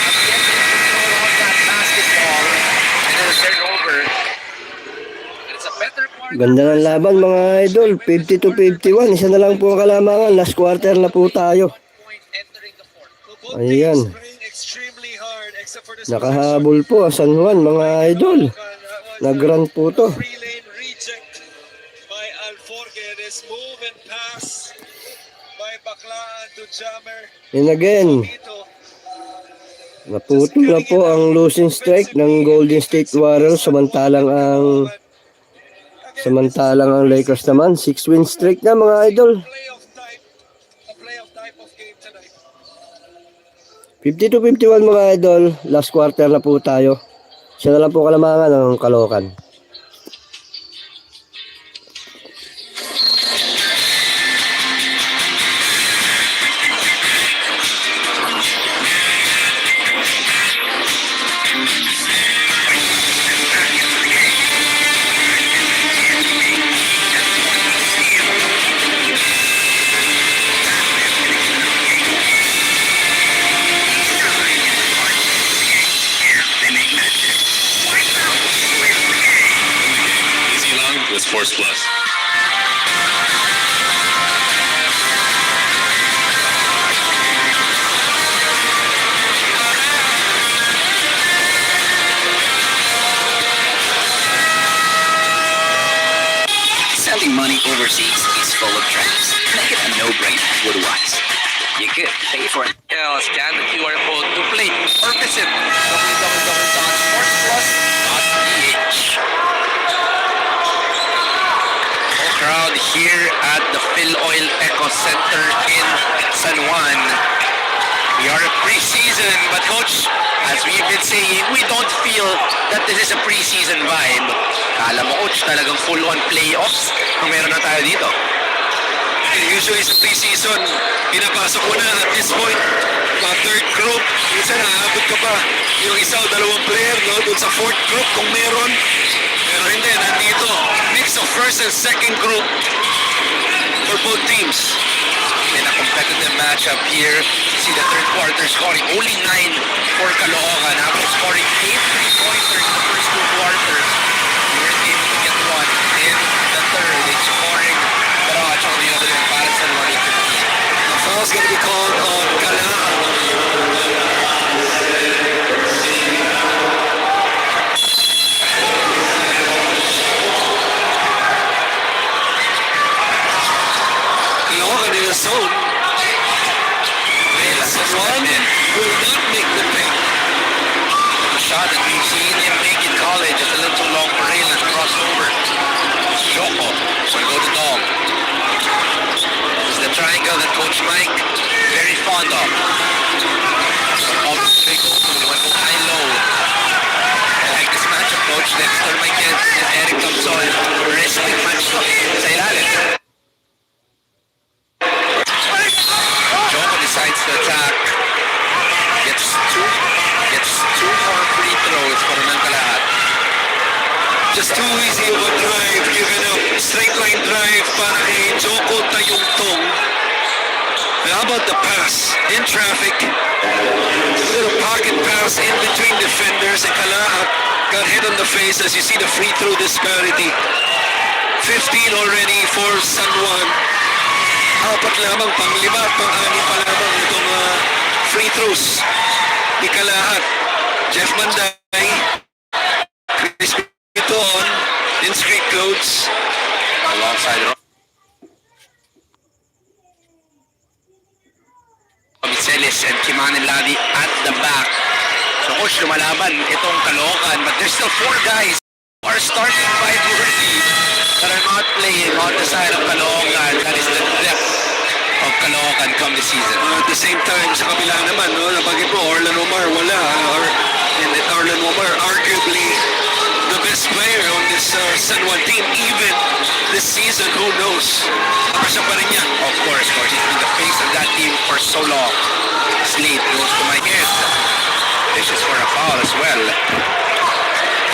At the end of the control on that basketball. And then a turnover. It's a better quarter. Ganda ng laban mga idol. 50-51. Isa na lang po ang kalamangan. Last quarter na po tayo. Point entering the fourth. Both Ayan. teams playing extremely hard except for this Nakahabol po ang San Juan mga idol. Nag-run po to. free lane reject by Alforque. This move and pass by Baclaan to Jammer. And again, Ito, naputol na po ang losing streak ng Golden State Warriors samantalang ang Lakers naman 6-win streak na mga idol. a playoff type of game tonight. 50-51 mga idol, last quarter na po tayo. Siya na lang po kalamangan ng Caloocan. Easy long with Force Plus. Sending money overseas is full of traps. Make it a no-brainer with Wise. You could pay for it. Scan the QR code to play or visit www.sportsplus.ph. Full crowd here at the Phil Oil Eco Center in San Juan. We are a preseason, but Coach, as we've been saying, we don't feel that this is a preseason vibe. Kala mo, Coach, talagang full-on playoffs kung meron na tayo dito. Usually sa pre-season, pinapasok ko na at this point, mga third group, minsan naabot ka pa yung isa o dalawang player no, dun sa fourth group kung meron. Pero hindi, nandito, mix of first and second group for both teams. In a competitive matchup here, you see the third quarter scoring only 9 for Caloocan after scoring 8 3-pointers in the first 2 quarters. They were able to get one in the third. It's scoring garage on the other end para sa 1-15. The foul's gonna be called on Caloocan. Caloocan in the zone. One will not make the pick. A shot that we've seen him make in college. It's a little too long for Raylan. Crossed over. Joko will go to Dom. It's the triangle that Coach Mike very fond of. Obviously, they went high-low. I like this matchup, Coach. Dexter Michael and Eric Thompson. Wrestling match sa ilalim. was too easy of a drive, given a straight line drive para kay Joko Tayungtong. And how about the pass in traffic? A little pocket pass in between defenders, and Caloocan got hit on the face as you see the free throw disparity. 15 already for San Juan. Apat lamang, pang-5 at pang-6 pa lamang itong free throws ni Caloocan. Jeff Manday, Chris Piton in street clothes. Alongside Miselis and Kimanin Ladi at the back. So coach, lumalaban itong Caloocan, but there's still 4 guys who are starting 5-worthy that are not playing on the side of Caloocan. That is the depth of Caloocan come the season. At the same time, sa kabila naman, no, nabagay mo, Orlan Omar wala. And Orlan Omar arguably the best player on this San Juan team, even this season, who knows? Siya pa rin yan. Of course, he's been the face of that team for so long. Sleep goes to my head. This is for a foul as well.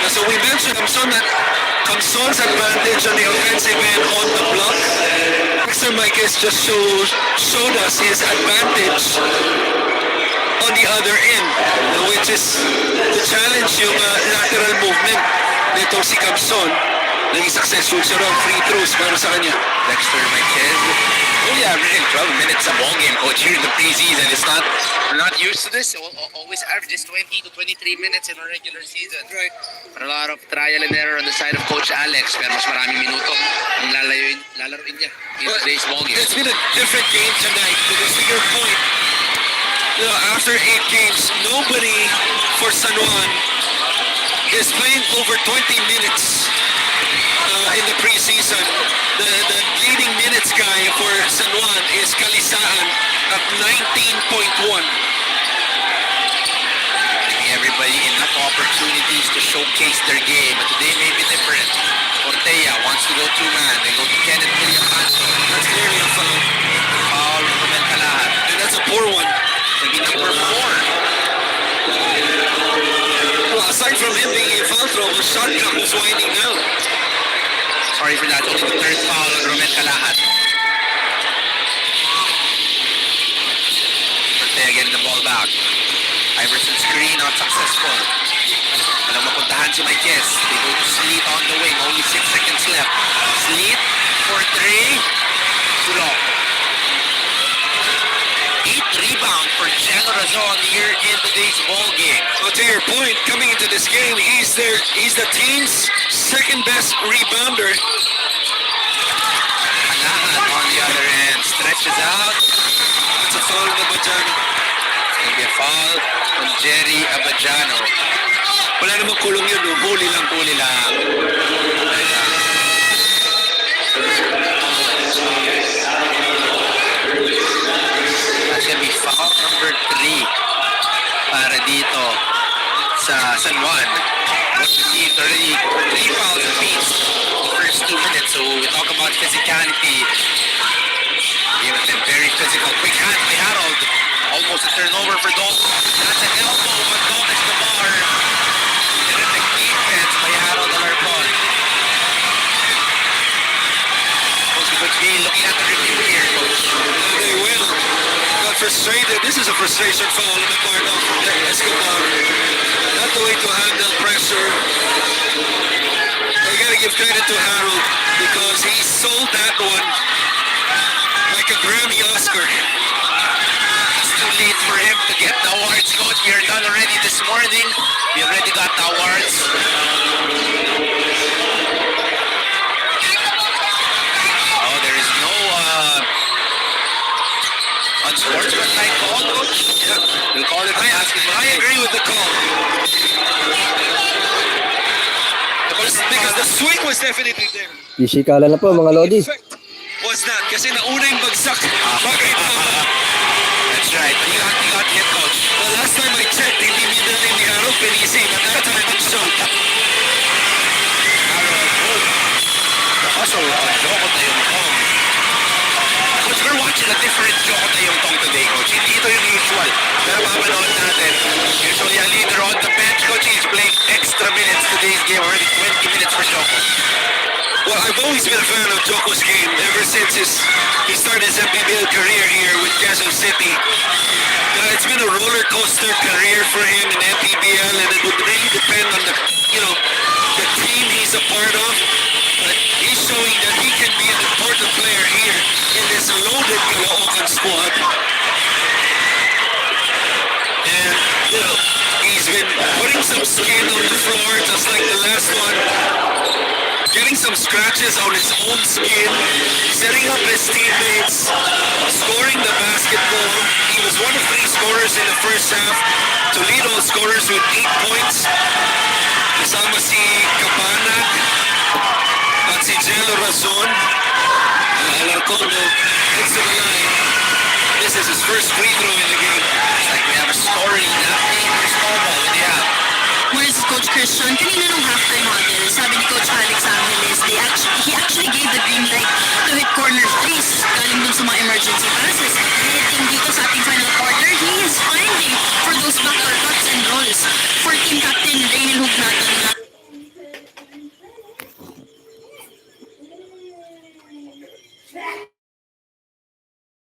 So we mentioned Kamson's advantage on the offensive end on the block. Mr. Micas just showed us his advantage on the other end, which is to challenge yung lateral movement nitong si Kamson. Naging successful siya ng free throws para sa kanya. Dexter Marquez only averaging 12 minutes a ball game, coach, here in the preseason. We're not used to this. Always averages 20 to 23 minutes in a regular season. Right. But a lot of trial and error on the side of Coach Alex. Pero mas maraming minuto ang lalaroin niya in today's ball game. It's been a different game tonight, because to your point, you know, after 8 games, nobody for San Juan is playing over 20 minutes in the preseason. The leading minutes guy for San Juan is Kalisaan at 19.1. Giving everybody enough opportunities to showcase their game. But today may be different. Cortea wants to go 2-man. They go to Kenneth Williams. That's clearly a foul. Foul from Caloocan. And that's a poor one. Maybe number 4. Well, aside from him being a foul trouble, shot clock was winding down. Sorry for that. Only the 3rd foul on Romel Caloocan. Cortea getting the ball back. Iverson screen, not successful. Walang mapuntahan si Maiquez. They go to Sleet on the wing. Only 6 seconds left. Sleet for 3. Too long. 8 rebound for Jen Razon here in today's ball game. Well, to your point, coming into this game, he's the team's second best rebounder. Caloocan on the other end. Stretches out. That's a foul of Abadjano. Maybe a foul from Jerry Abadjano. Wala namang kulong yun, no? Huli lang. Huli lang. That's gonna be foul number 3 para dito sa San Juan. What the team already 3 fouls apiece in the first 2 minutes. So we talk about physicality. Even been very physical. Quick hand by Harold. Almost a turnover for Dom. That's an elbow, but Dom is the bar. Terrific defense by Harold Alarcon. Coach, could be looking at the review here, Coach. They will. Got frustrated. This is a frustration foul on the part of Escobar. Not the way to handle pressure. I gotta give credit to Harold, because he sold that one like a Grammy Oscar. It's too late for him to get the awards, Coach. We are done already this morning. We already got the awards. Oh, there is no unsportsmanlike call, Coach. Yeah, we'll call it basketball. I agree with the call. Because the swing was definitely there. Pisikalan na po mga Lodi. Effect was not, kasi nauna yung bagsak. Bagay tama. That's right. But you got hit, Coach. The last time I checked, hindi middle name ni Harold Benizi. At that time, it's so. Harold, good. The hustle on Joko Tayungtong. Coach, we're watching a different Joko Tayungtong today, Coach. Hindi ito yung usual. Pero mapanood natin. Usually a leader on the bench, Coach. He's playing extra minutes today's game. Already 20 minutes for for Joko? Well, I've always been a fan of Joko's game ever since he started his MPBL career here with Quezon City. It's been a roller coaster career for him in MPBL, and it would really depend on the team he's a part of. But he's showing that he can be an important player here in this loaded Caloocan squad. And he's been putting some skin on the floor, just like the last one. Getting some scratches on his own skin, setting up his teammates, scoring the basketball. He was one of 3 scorers in the first half to lead all scorers with 8 points. Kasama si Cabanag at si Jello Razon. Alarcon hits to the line. This is his first free throw in the game. It's like we have a story happening for small ball. Yeah. Where is Coach Christian? Kanina nung halftime huddle, sabi ni Coach Alex Angeles, he actually gave the green light to hit corner threes galing dun sa mga emergency passes. Hitting dito sa ating final quarter, he is finding for those backdoor cuts and rolls for team captain Raynel Hugnaton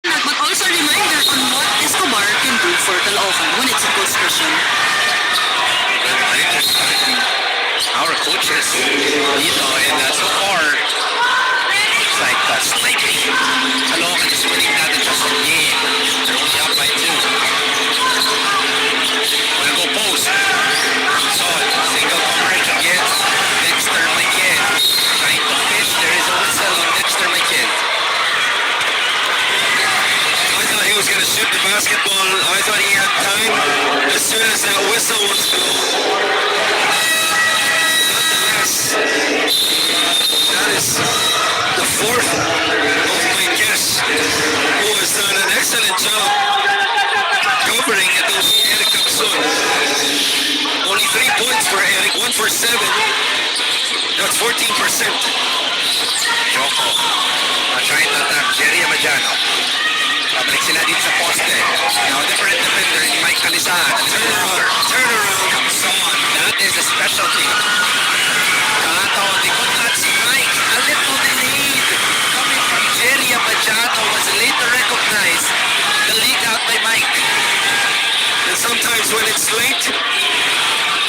na but also a reminder on what Escobar can do for Caloocan when it's a Coach Christian. Our coaches, and so far, it's like slightly. Caloocan is winning that just one game. They're only up by 2. Wanna go post. So, single coverage again. Dexter McKin. Trying to fish. There is a whistle on Dexter McKin. I thought he was going to shoot the basketball. I thought he had time as soon as that whistle was blown. That is the 4th of my guest who has done an excellent job covering those Eric Capson. Only 3 points for Eric, 1 for 7. That's 14%. Joko. Trying to attack Jerry Amajano. Pabalik sila dito sa poste. Now different defender ni Mike Calizan. Turn around. Capson. That is a specialty. Kato, they could not see Mike. A little delayed. Coming from Jerry Amajano was later recognized. The lead out by Mike. And sometimes when it's late,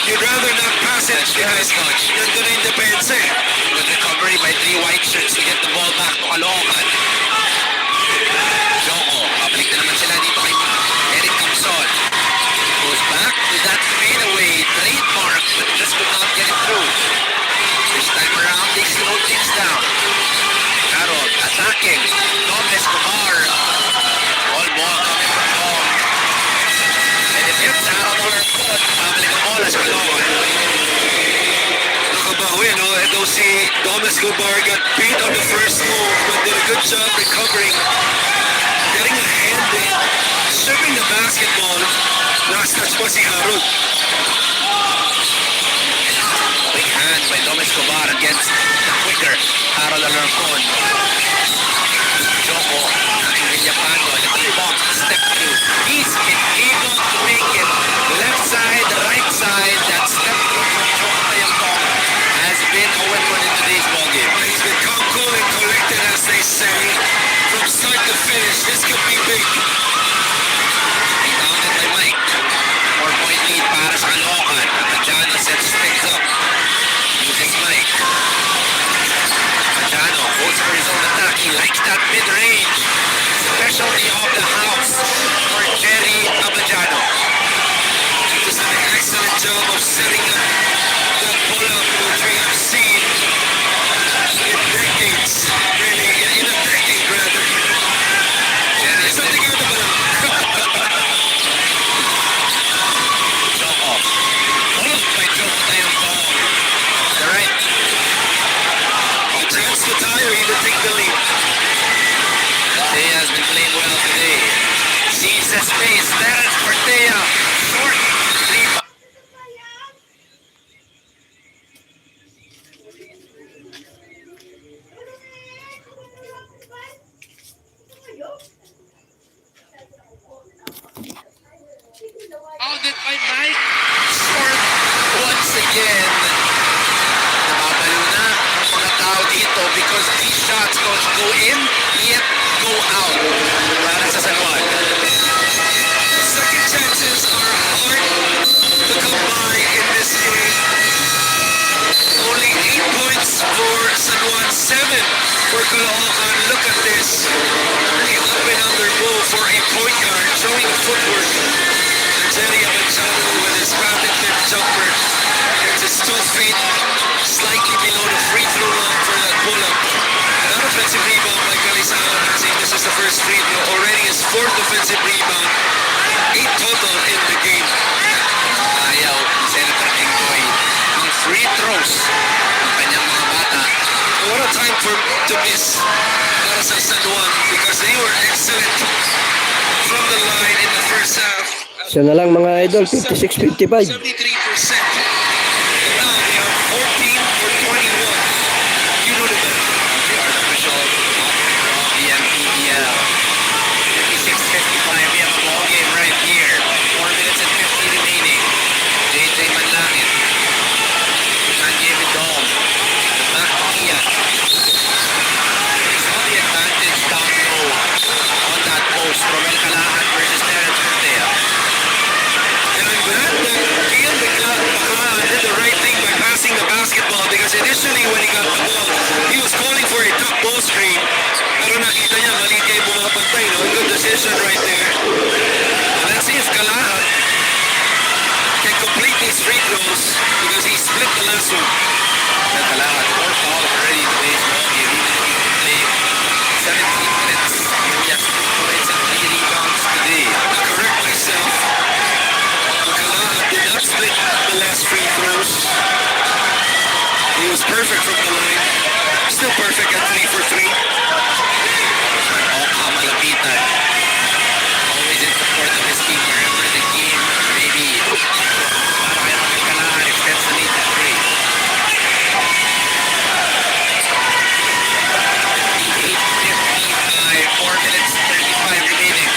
you'd rather not pass it because nandun na yung depensa. Good recovery by 3 white shirts to get the ball back to Caloocan. Joko, pabalik na naman sila dito kay Eric Capson. Goes back to that fadeaway trademark but just could not get it through. This time around, they slow things down. Carol attacking. Dom Escobar. All ball coming from Dom. And it hits Aaron Olarcon. Pabalik ang bola sa Caloocan. Nakabawi, no? Ito si Dom Escobar got beat on the first move but did a good job recovering. Getting a hand in. Stripping the basketball. Last touch pa si Harold. Big hand by Dom Escobar against the quicker Harold Alarcon. Joko, Villapando, the bomb, step through. He's been able to make it left side, right side. That step through from Joko Mayangkong has been a weapon in today's ballgame. He's been calm, cool, and collected, as they say. From start to finish, this could be big. Rebounded by Mike. 4-point lead para sa Caloocan. Majano sets things up. Uses Mike. Majano goes for his own attack. He likes that mid-range. Specialty of the house for Jerry Abajano. He does an excellent job of setting up that pull-up, which we have seen in decades. Really, in a decade, rather. Jerry is Something out of it. Joko. Pulled by Joko Mayangkong. The right. A chance to tie or even take the lead. They has been playing well today. Sees the space. Terence Portea. Short. Rebound. Founded by Mike. Short once again. Nababalo na. because these shots don't go in, yet go out. Para sa San Juan. Second chances are hard to come by in this game. Only 8 points for San Juan, 7 for Caloocan. Look at this. The up and under move for a point guard, showing footwork. Jerry Avanzado with his patented jumper. It's his 2 feet, slightly below the free throw line for that pull-up. An offensive rebound by Calisano. This is the first free throw. Already his 4th offensive rebound. 8 total in the game. Ayaw, Senator Inggoy. Ang free throws ng kanyang mga bata. What a time to miss para sa San Juan because they were excellent from the line in the first half. Siya na lang mga idol, 56-55. 73%. Now they are 14 for 21. You know the math. The artificial of the MPBL. 56-55. We have a ball game right here. 4 minutes and 50 remaining. JJ Manlangit. Kanye Vidal. Back to Ian. Saw the advantage down low on that post. Romel Caloocan versus Terrence Cortea. And I'm glad that Kian Bacala did the right thing by passing the basketball because initially when he got the ball, he was calling for a top ball screen. Pero nakita niya, mali kayo bumapantay. No? Good decision right there. And let's see if Caloocan can complete these free throws because he split the last one. Caloocan 4 fouls already in the baseball game. Even if he played 17 minutes. He has 2 points and 3 rebounds today. I'll correct myself. Caloocan did not split the last free throws. He was perfect from the line. Still perfect at 3 for 3. All kamalapitan. Always in support of his team wherever the game may be. Para kay Caloocan extends the lead to 3. 8:55, 4 minutes 35 remaining.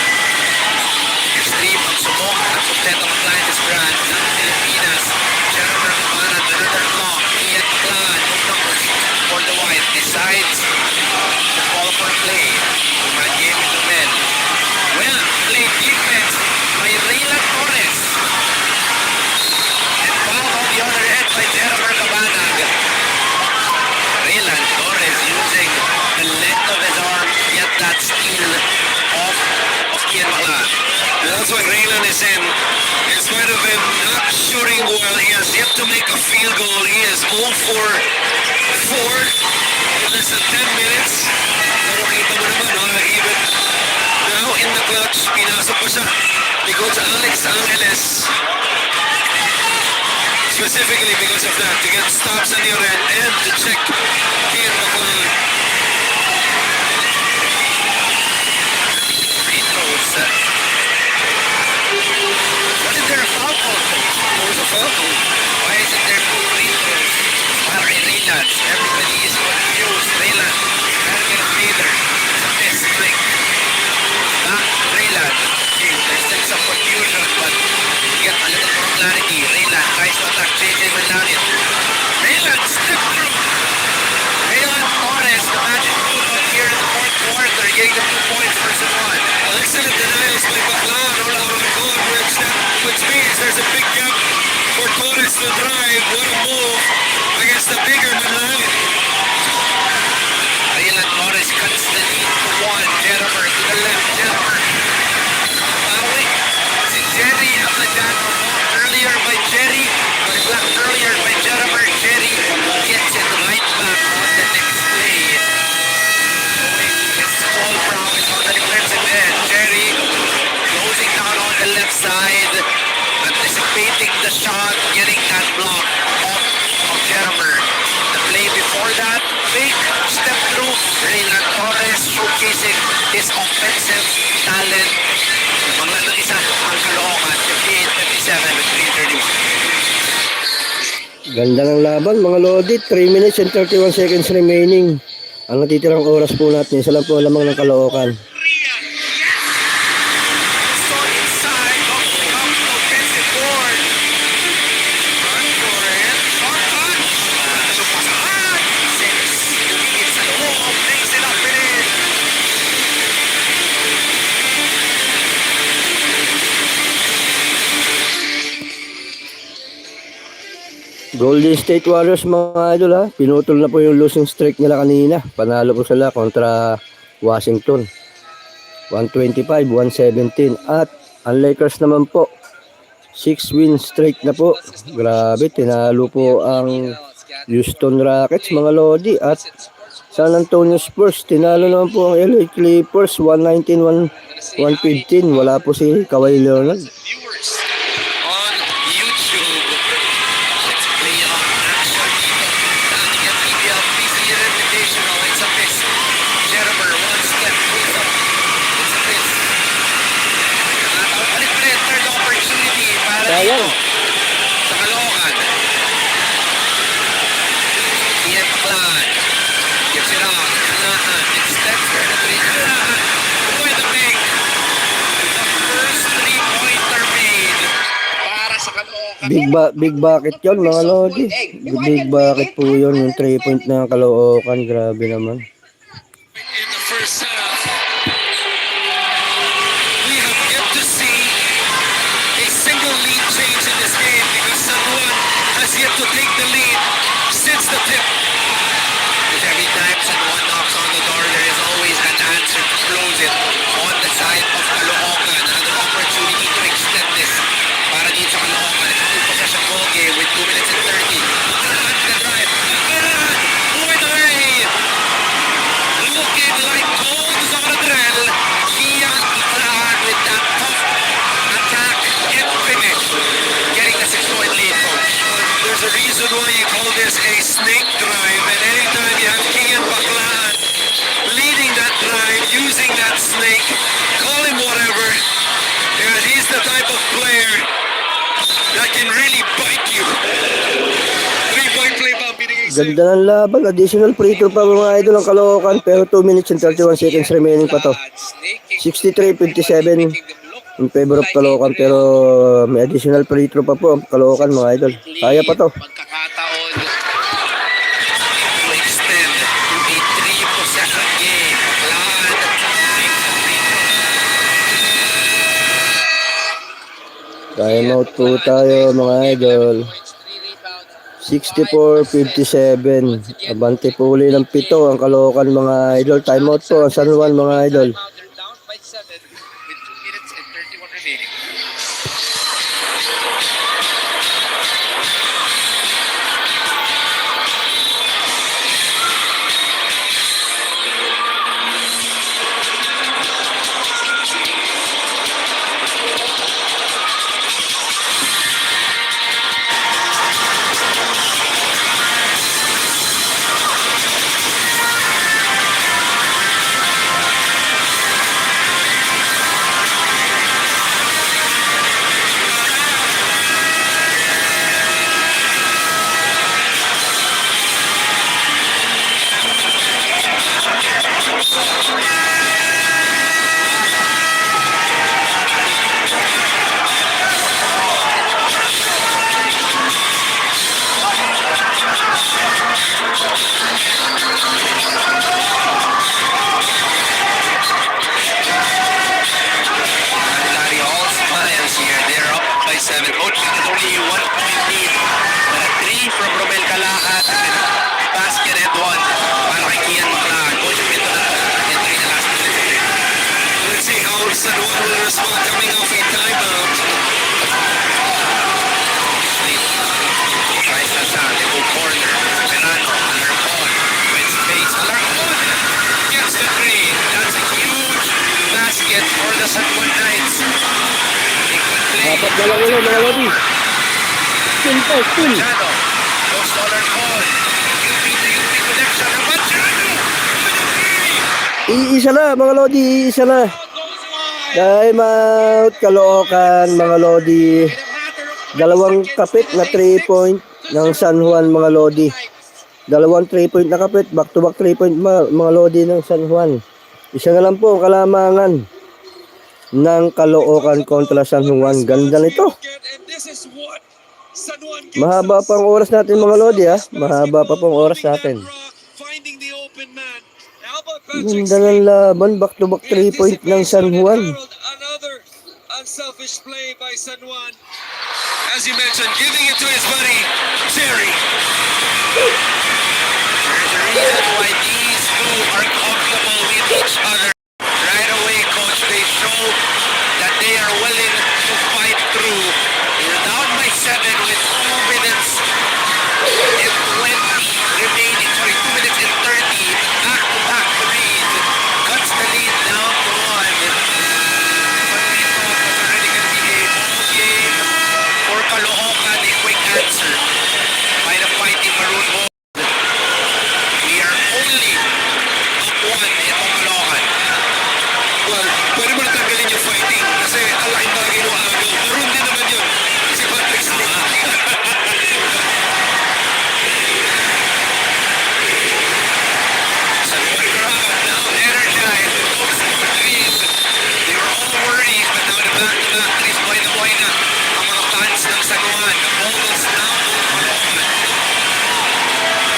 Extreme ang sumok at kompletong Atlantis brand ng Pilipinas. Jennifer Cabanat, another block. Ian Clan, no numbers for the White. Decides to call for play. Uma game with the men. Well, play defense by Raylan Torres. And foul on the other end by Jennifer Cabanat. Raylan Torres using the length of his arm, yet that steal of Kian Maclan. That's why Raylan is in. In spite of him not shooting well, he has yet to make a field goal. He is 0 for 4 in less than 10 minutes. Pero kita mo naman, even now in the clutch, pinasok pa siya ni Coach Alex Angeles. Specifically because of that, to get stops on the other end and to check Kian Maclan. Free throws. What is there a foul call? What was the foul? Why isn't there 2 free throws? Para kay Raylan. Everybody is confused. Raylan. Trying to get a feeder. It's a miss. Mike. Back to Raylan. Okay, there's still some confusion, but you get a little more clarity. Raylan tries to attack JJ Manlangit. Raylan step through. Raylan Torres, the magic move here in the 4th quarter, getting the 2 points versus 1. Excellent denials by Baclan all out of the court, which means there's a big gap for Torres to drive. What a move against the bigger Manlangit. Raylan Torres cuts the lead to 1. Jennifer to the left. Jennifer. Bawi. Si Jerry Amadano earlier by Jerry. But blocked earlier by Jennifer. Jerry gets it right back on the next play. Showing his small prowess on the defensive end. Jerry closing down on the left side. Anticipating the shot. Getting that block off of Jennifer. The play before that, fake step through. Raylan Torres showcasing his offensive talent. Mga ng isa ang Caloocan, 58-57 with 3:31. Ganda ng laban mga Lodi, 3 minutes and 31 seconds remaining. Ang natitirang oras po natin, isa lang po lamang ng Caloocan. So inside, opening up the offensive board. Run for it. Short touch. Lupasan. 6. It's a Golden State Warriors mga idol ha. Pinutol na po yung losing streak nila kanina. Panalo po sila kontra Washington. 125-117. At ang Lakers naman po, 6-win streak na po. Grabe, tinalo po ang Houston Rockets mga lodi. At San Antonio Spurs, tinalo naman po ang LA Clippers 119-115. Wala po si Kawhi Leonard. Viewers on YouTube. Let's play on action dito. Sa ating MPBL PCL Invitational. It's a miss. Jeremy, one step. It's a miss. Ulit pa rin, third opportunity para Sayang. sa Caloocan. Ian Maclan. Gives it off. Caloocan. Extends for the three. Caloocan. With a make. The first three-pointer made para sa Caloocan. Big bucket yun mga lodi. Big bucket po yun. Yung 3-point na Caloocan. Grabe naman. In the first half, we have yet to see a single lead change in this game because San Juan has yet to take the lead since the tip. Because every time someone knocks on the door, there is always an answer to close it on the side of Caloocan. Another opportunity to extend this para dito sa Caloocan. Two possession ball game with 2 minutes and 30. Caloocan to the drive. Caloocan with the way. Looking like gold sa drill. Kian Maclan with that tough attack and finish. Getting the 6-point lead, coach. There's a reason why you call this a snake drive, and anytime you have Kian Baklan leading that drive, using that snake, call him whatever, because he's the type of player that can really bite you. 3-point play pa ang binigay sa'yo. Ganda ng laban. Additional free throw pa mga idol ang Caloocan. Pero 2 minutes and 31 seconds remaining pa to. 63-57 in favor of Caloocan. Pero may additional free throw pa po ang Caloocan mga idol. Kaya pa to. Pagkakataon to extend to a 3-possession game. Maclan makes the free throw. Time out po tayo mga idol. 64-57. Abante po uli ng 7 ang Caloocan mga idol. Time out po ang San Juan mga idol. Now they're down by 7 with 2 minutes and 31 remaining. Larry all smiles here. They're up by 7. Coach, it's only a 1-point lead. But a 3 from Romel Calahat. And then a basket and 1 para kay Kian Maclan. Coach, ito na entry na last minute. Let's see how San Juan will respond coming off a timeout. Tries na sa go corner. Verano, Alarcon. With space. Alarcon gets the 3. That's a huge basket for the San Juan Knights. They could play. Dapat na lang ulit mga lodi. Simple, full. Machado goes to Alarcon. UP to UP connection. And Machado with a 3. Iisa na mga lodi. Iisa na. Time out Caloocan mga lodi. Dalawang kapit na 3-point ng San Juan mga lodi. Dalawang 3-point na kapit. Back to back 3-point mga lodi ng San Juan. Isa na lang po ang kalamangan ng Caloocan kontra San Juan. Ganda nito. And this is what San Juan gives Mahaba us. pang oras natin mga lodi ha. Mahaba pa pang oras natin. Finding the open man. Albert Patrick Ganda ng laban. Back to back 3-point ng San Juan. Another unselfish play by San Juan. as you mentioned, giving it to his buddy, Jerry. There's a reason why these two are comfortable with each other. Right away, coach, they show that they are willing to fight through. They're down by 7 with 2 minutes and 20 remaining. Sorry, 2 minutes and 30. Back-to-back threes. Cuts the lead down to 1. But we thought was already going to be a ball game for Caloocan. A quick answer by the Fighting Maroon Ball. We are only up 1 in Caloocan. Well, pwede mo na tanggalin yung fighting kasi ang laking bagay ng agaw. Maroon din naman yun. Si Patrick Smith. San Juan crowd now energized. Folks in between. They were all worried, but now the back-to-back threes, buhay na ang mga fans ng San Juan. The ball is now on Caloocan.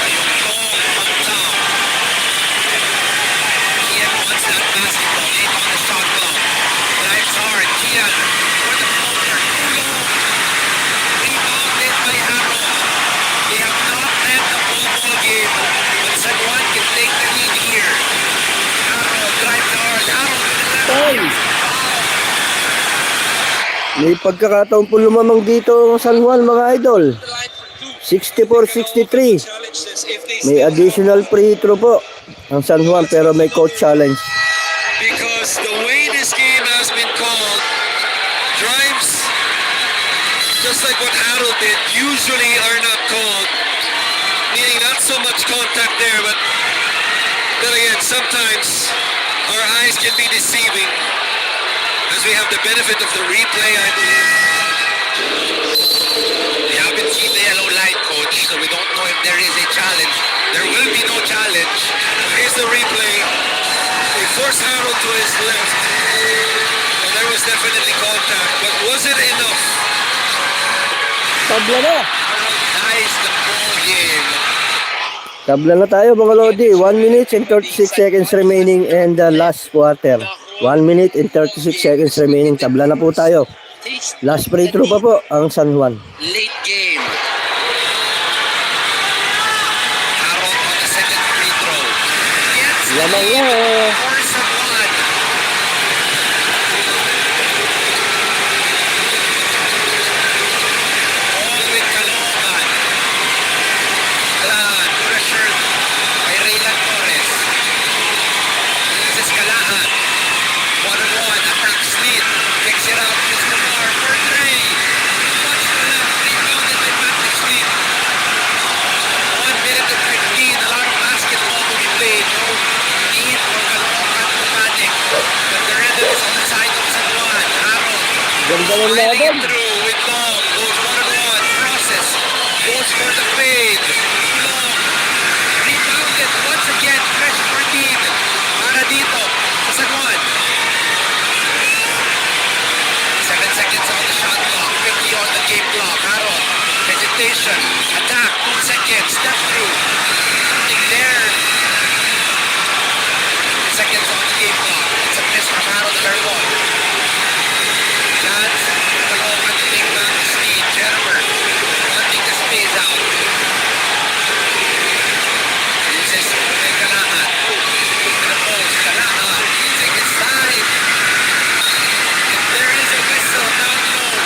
Yung long on top. Kian wants that basketball. 8 on the shot clock. Drives hard. Kian for the floater. Too long. Rebounded by Harold. They have not led the whole ball game, but San Juan can take the lead here. Harold drives hard. Harold with the left. Ay! May pagkakataon po lumamang dito ang San Juan, mga idol. 64-63. May additional free throw po ang San Juan, pero may coach challenge. Because the way this game has been called, drives, just like what Harold did, usually are not called. Meaning not so much contact there, but then again, sometimes our eyes can be deceiving as we have the benefit of the replay, I believe. We haven't seen the yellow light, coach, so we don't know if there is a challenge. There will be no challenge. Here's the replay. They forced Harold to his left. And there was definitely contact, but was it enough? Tabla na! Ties the ball game. Tabla na tayo, mga Lodi. 1 minute and 36 seconds remaining in the last quarter. 1 minute and 36 seconds remaining. Tabla na po tayo. Last free throw pa po ang San Juan. Late game. Harold on the second free throw. Gets Lamang lead na. for San Juan. All with Caloocan. Kalaan, pressured by Raylan Torres. This is Kalaan. 1-on-1, attacks lead. Kicks it out. It's Lamar for 3. Touch to left. Rebounded by Patrick Smith. 1 minute and 15. A lot of basketball to be played. No need for Caloocan to panic. But the rhythm is on the side of San Juan. Harold Ganda ng filing laban. it through with Tom. Goes 1-on-1. Process. Goes for the fade. Long. Rebounded once again. Fresh 14. Para dito sa San Juan. 7 seconds on the shot clock. 50 on the game clock. Harold. Hesitation. Attack. 2 seconds. Step through. Nothing there. 2 seconds on the game clock. It's a miss from Harold the third one. Chance. Caloocan to take back the speed. Jennifer. Wanting to space out. Uses Kalaan. To the post. Kalaan. Using his side. There is a whistle down low.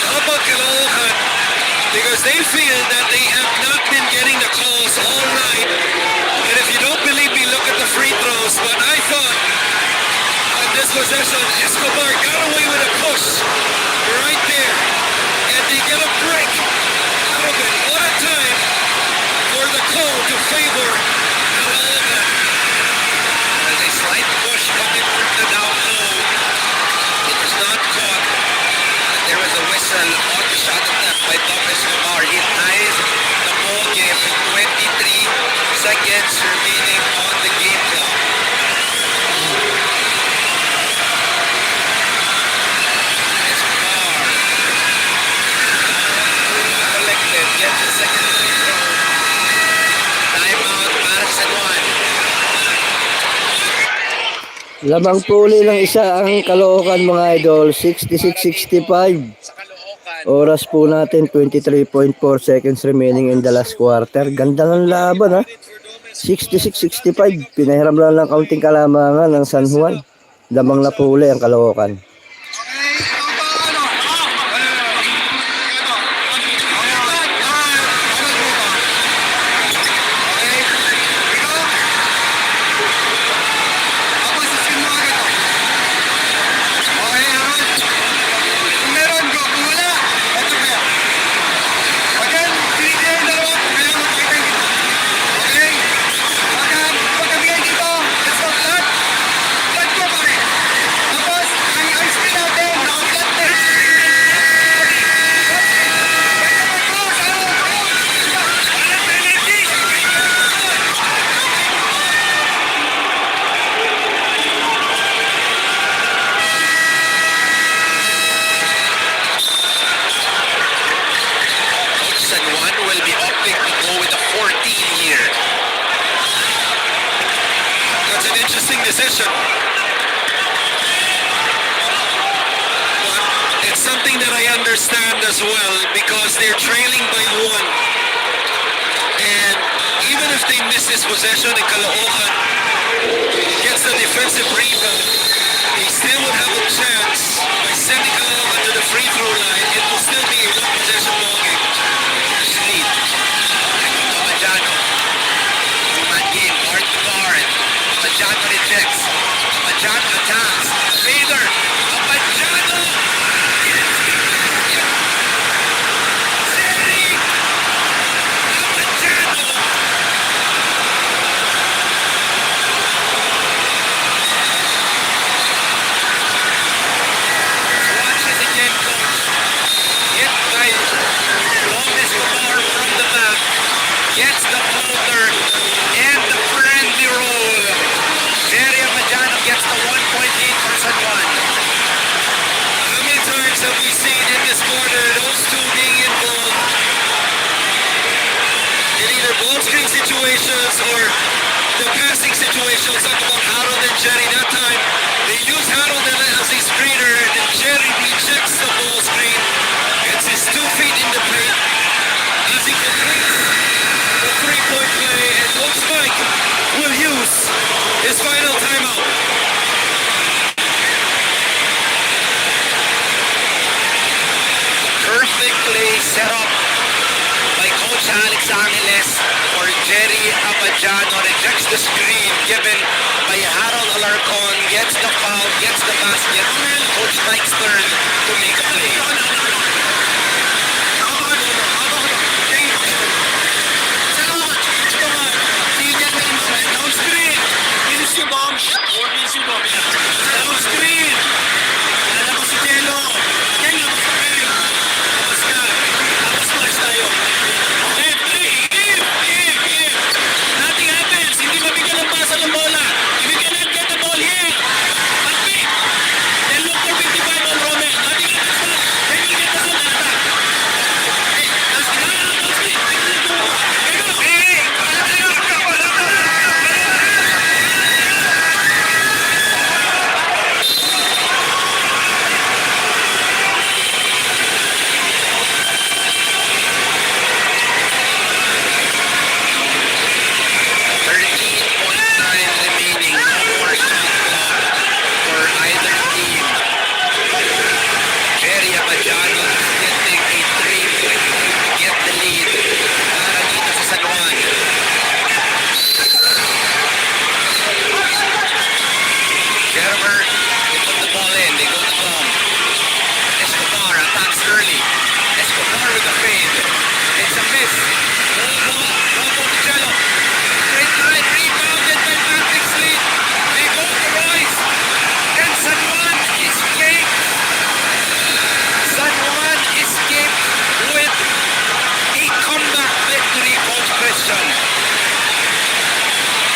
How about Caloocan? Because they feel that they have not been getting the calls all night. And if you don't believe me, look at the free throws. But I thought on this possession, Escobar got away with a push right there. And they get a break out of it. What a time for the call to favor Caloocan. There's a slight push coming from the down low. It was not caught. And there was a whistle on the shot attempt by Thomas Lamar. He ties the ball game with 23 seconds remaining on the game clock. Escobar. Collected. Gets the second free throw. Timeout para San Juan. Lamang puli ng isa ang Caloocan mga idol, 66-65. Sa Caloocan. Oras po natin, 23.4 seconds remaining in the last quarter. Ganda ng laban ha. 66-65. Pinahiram lang ng kaunting kalamangan ng San Juan. Lamang na puli ang Caloocan. San Juan will be opting to go with a 14 here. That's an interesting decision. But it's something that I understand as well because they're trailing by one. And even if they miss this possession and Caloocan gets the defensive rebound, they still would have a chance by sending Caloocan to the free throw line. It will still be a one possession ball game. Lead. Abadjano. Two-man game. Guard to guard. Abadjano rejects. Abadjano attacks. Vader. Abadjano. Seri. Abadjano. Watch it again, coach. Hit by longest bar from the back. Gets the floater and the friendly roll. Jerry Abadjano gets the 1-point lead for San Juan. How many times have we seen in this quarter those two being involved in either ball screen situations or the passing situations? Talk about Harold and Jerry. That time they use Harold as a screener and Jerry rejects the ball screen. It's his 2 feet in the paint as he completes the three-point play, and Coach Mike will use his final timeout. Perfect play set up by Coach Alex Angeles for Jerry Abadjano. Rejects the screen given by Harold Alarcon. Gets the foul, gets the basket. Coach Mike's turn to make a play. Nothing happens. Hindi mabigyan ng pasa ng bola. If you cannot get the ball here, pag-pick. Then look for 55 on Rommel. Nothing happens. Then you get the Sonata. Hey, that's the Remaining for shot clock for either team. Jerry Abadjano getting a 3 to get the lead para dito sa San Juan. Gerber, they put the ball in, they go to Tom. Escobar attacks early. Escobar with the fade. It's a miss. Lobo to Cello. Straight line, rebounded by Patrick Sleet. They go to Royce. And San Juan escapes. San Juan escaped with a comeback victory, Coach Christian.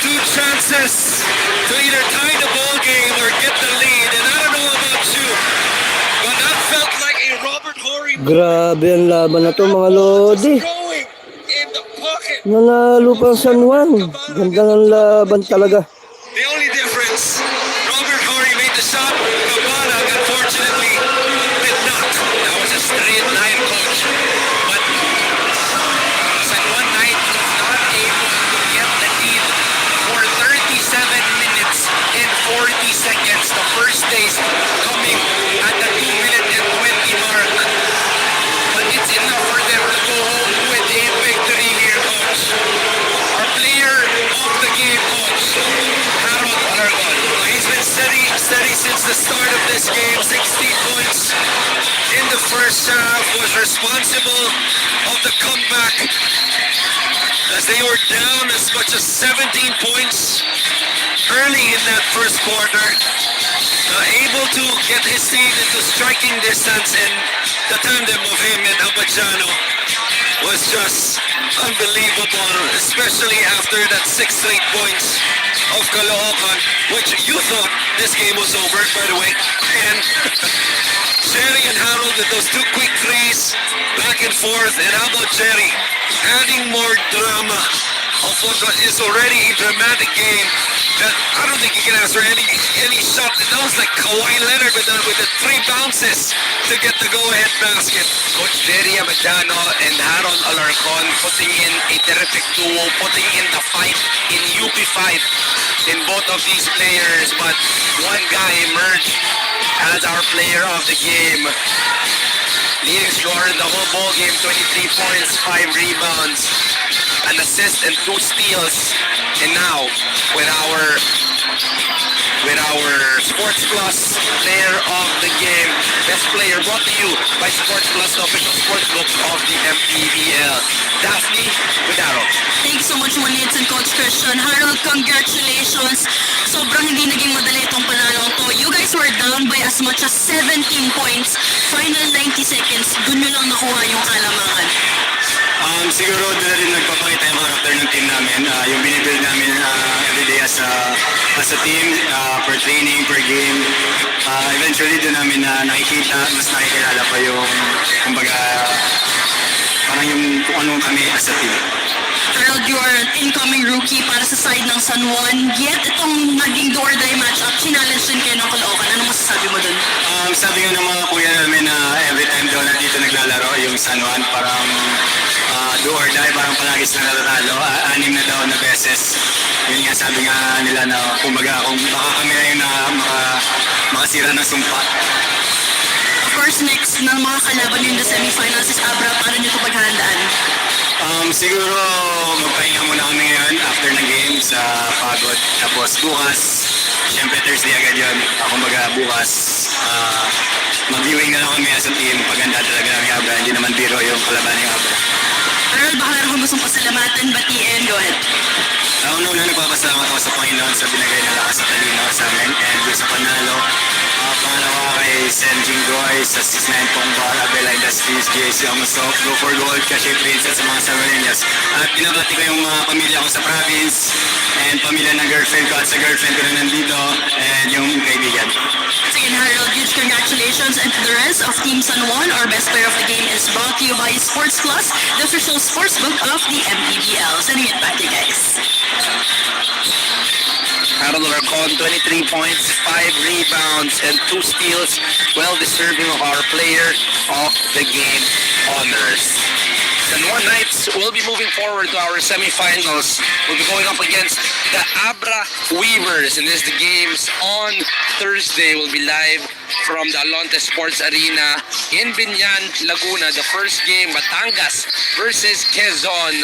2 chances to either tie the ball game or get the lead. And I don't know about you, but that felt like a Robert Horry Grabe ang laban na to mga lodi. going in the pocket. Nanalo pang San Juan. Ganda ng laban talaga. The only difference, Robert taste, the first taste coming at the 2-minute and 20 mark. But it's enough for them to go home with a victory here, coach. Our player of the game, coach, Harold Alarcon. He's been steady since the start of this game. 16 points in the first half, was responsible of the comeback as they were down as much as 17 points early in that first quarter. Able to get his team into striking distance, and the tandem of him and Abadjano was just unbelievable, especially after that 6 straight points of Caloocan, which you thought this game was over, by the way. And Jerry and Harold with those 2 quick threes, back and forth. And how about Jerry adding more drama of what is already a dramatic game that I don't think you can ask for any shot. That was like Kawhi Leonard with the 3 bounces to get the go-ahead basket. Coach Jerry Abadjano and Harold Alarcon putting in a terrific duo, putting in the fight in UP5 in both of these players. But one guy emerged as our player of the game. Leading scorer in the whole ball game, 23 points, 5 rebounds, an assist and 2 steals. And now with our Sports Plus player of the game, best player brought to you by Sports Plus, the official sports book of the MPBL. Daphne Vidal. Thanks so much, Juan and Coach Christian. Harold, congratulations. Sobrang hindi naging madali itong panalong to. You guys were down by as much as 17 points. Final 90 seconds, dun nyo lang nakuha yung kalamangan. Siguro doon na rin nagpapakita yung character ng team namin. Yung binibuild namin everyday as a team, per training, per game. Eventually doon namin nakikita, mas nakikilala pa yung, kumbaga, parang yung kung anong kami as a team. Harold, you are an incoming rookie para sa side ng San Juan. Yet, itong naging do-or-die matchup, challenge din kayo ng Caloocan. Ano masasabi mo dun? Sabi nga ng mga kuya namin na every time daw na dito naglalaro yung San Juan, parang do or die, parang palagi sila natatalo. 6 na daw na beses. Yun nga sabi nga nila na kumbaga kung baka kami na yung makasira ng sumpa. Of course, next na mga kalaban nyo in the semifinals is Abra. Paano nyo ito paghahandaan? Siguro magpahinga muna kami ngayon after ng game sa pagod. Tapos bukas, syempre Thursday agad yun. Kumbaga bukas, mag-viewing na lang kami as a team. Paganda talaga ng Abra. Hindi naman biro yung kalaban ng Abra. Harold, baka meron kang gustong pasalamatan, batiin, go ahead. Una nagpapasalamat ako sa Panginoon sa binigay na lakas at talino sa amin and doon sa panalo. Pangalawa kay Sen Jinggoy sa 6'9" pong bar, Abela Industries, JC Amasok, Go for Gold, Cache Princess sa mga Samarinias. At pinabati ko yung mga pamilya ko sa province and pamilya ng girlfriend ko at sa girlfriend ko na nandito and yung kaibigan. Once again, Harold, huge congratulations. And to the rest of Team San Juan, our best player of the game is brought to you by Sports Plus, the official sports book of the MPBL. Sending it back to you guys. Harold Alarcon, 23 points, 5 rebounds, and 2 steals. Well deserving of our player of the game honors. The Juan Knights will be moving forward to our semifinals. We'll be going up against the Abra Weavers, and this the games on Thursday. Will be live from the Alonte Sports Arena in Binyan, Laguna. The first game, Batangas versus Quezon.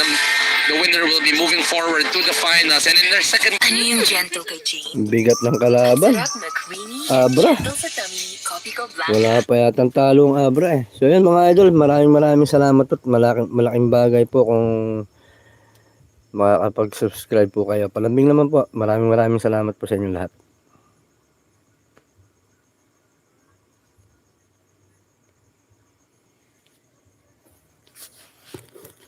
The winner will be moving forward to the finals, and in their second. Ano yung gentle kay Jane? Bigat ng kalaban. Abra. Wala pa yatang talong Abra eh. So yan mga idol, maraming salamat at malaking bagay po kung makakapag-subscribe po kayo. Palambing naman po. Maraming salamat po sa inyo lahat.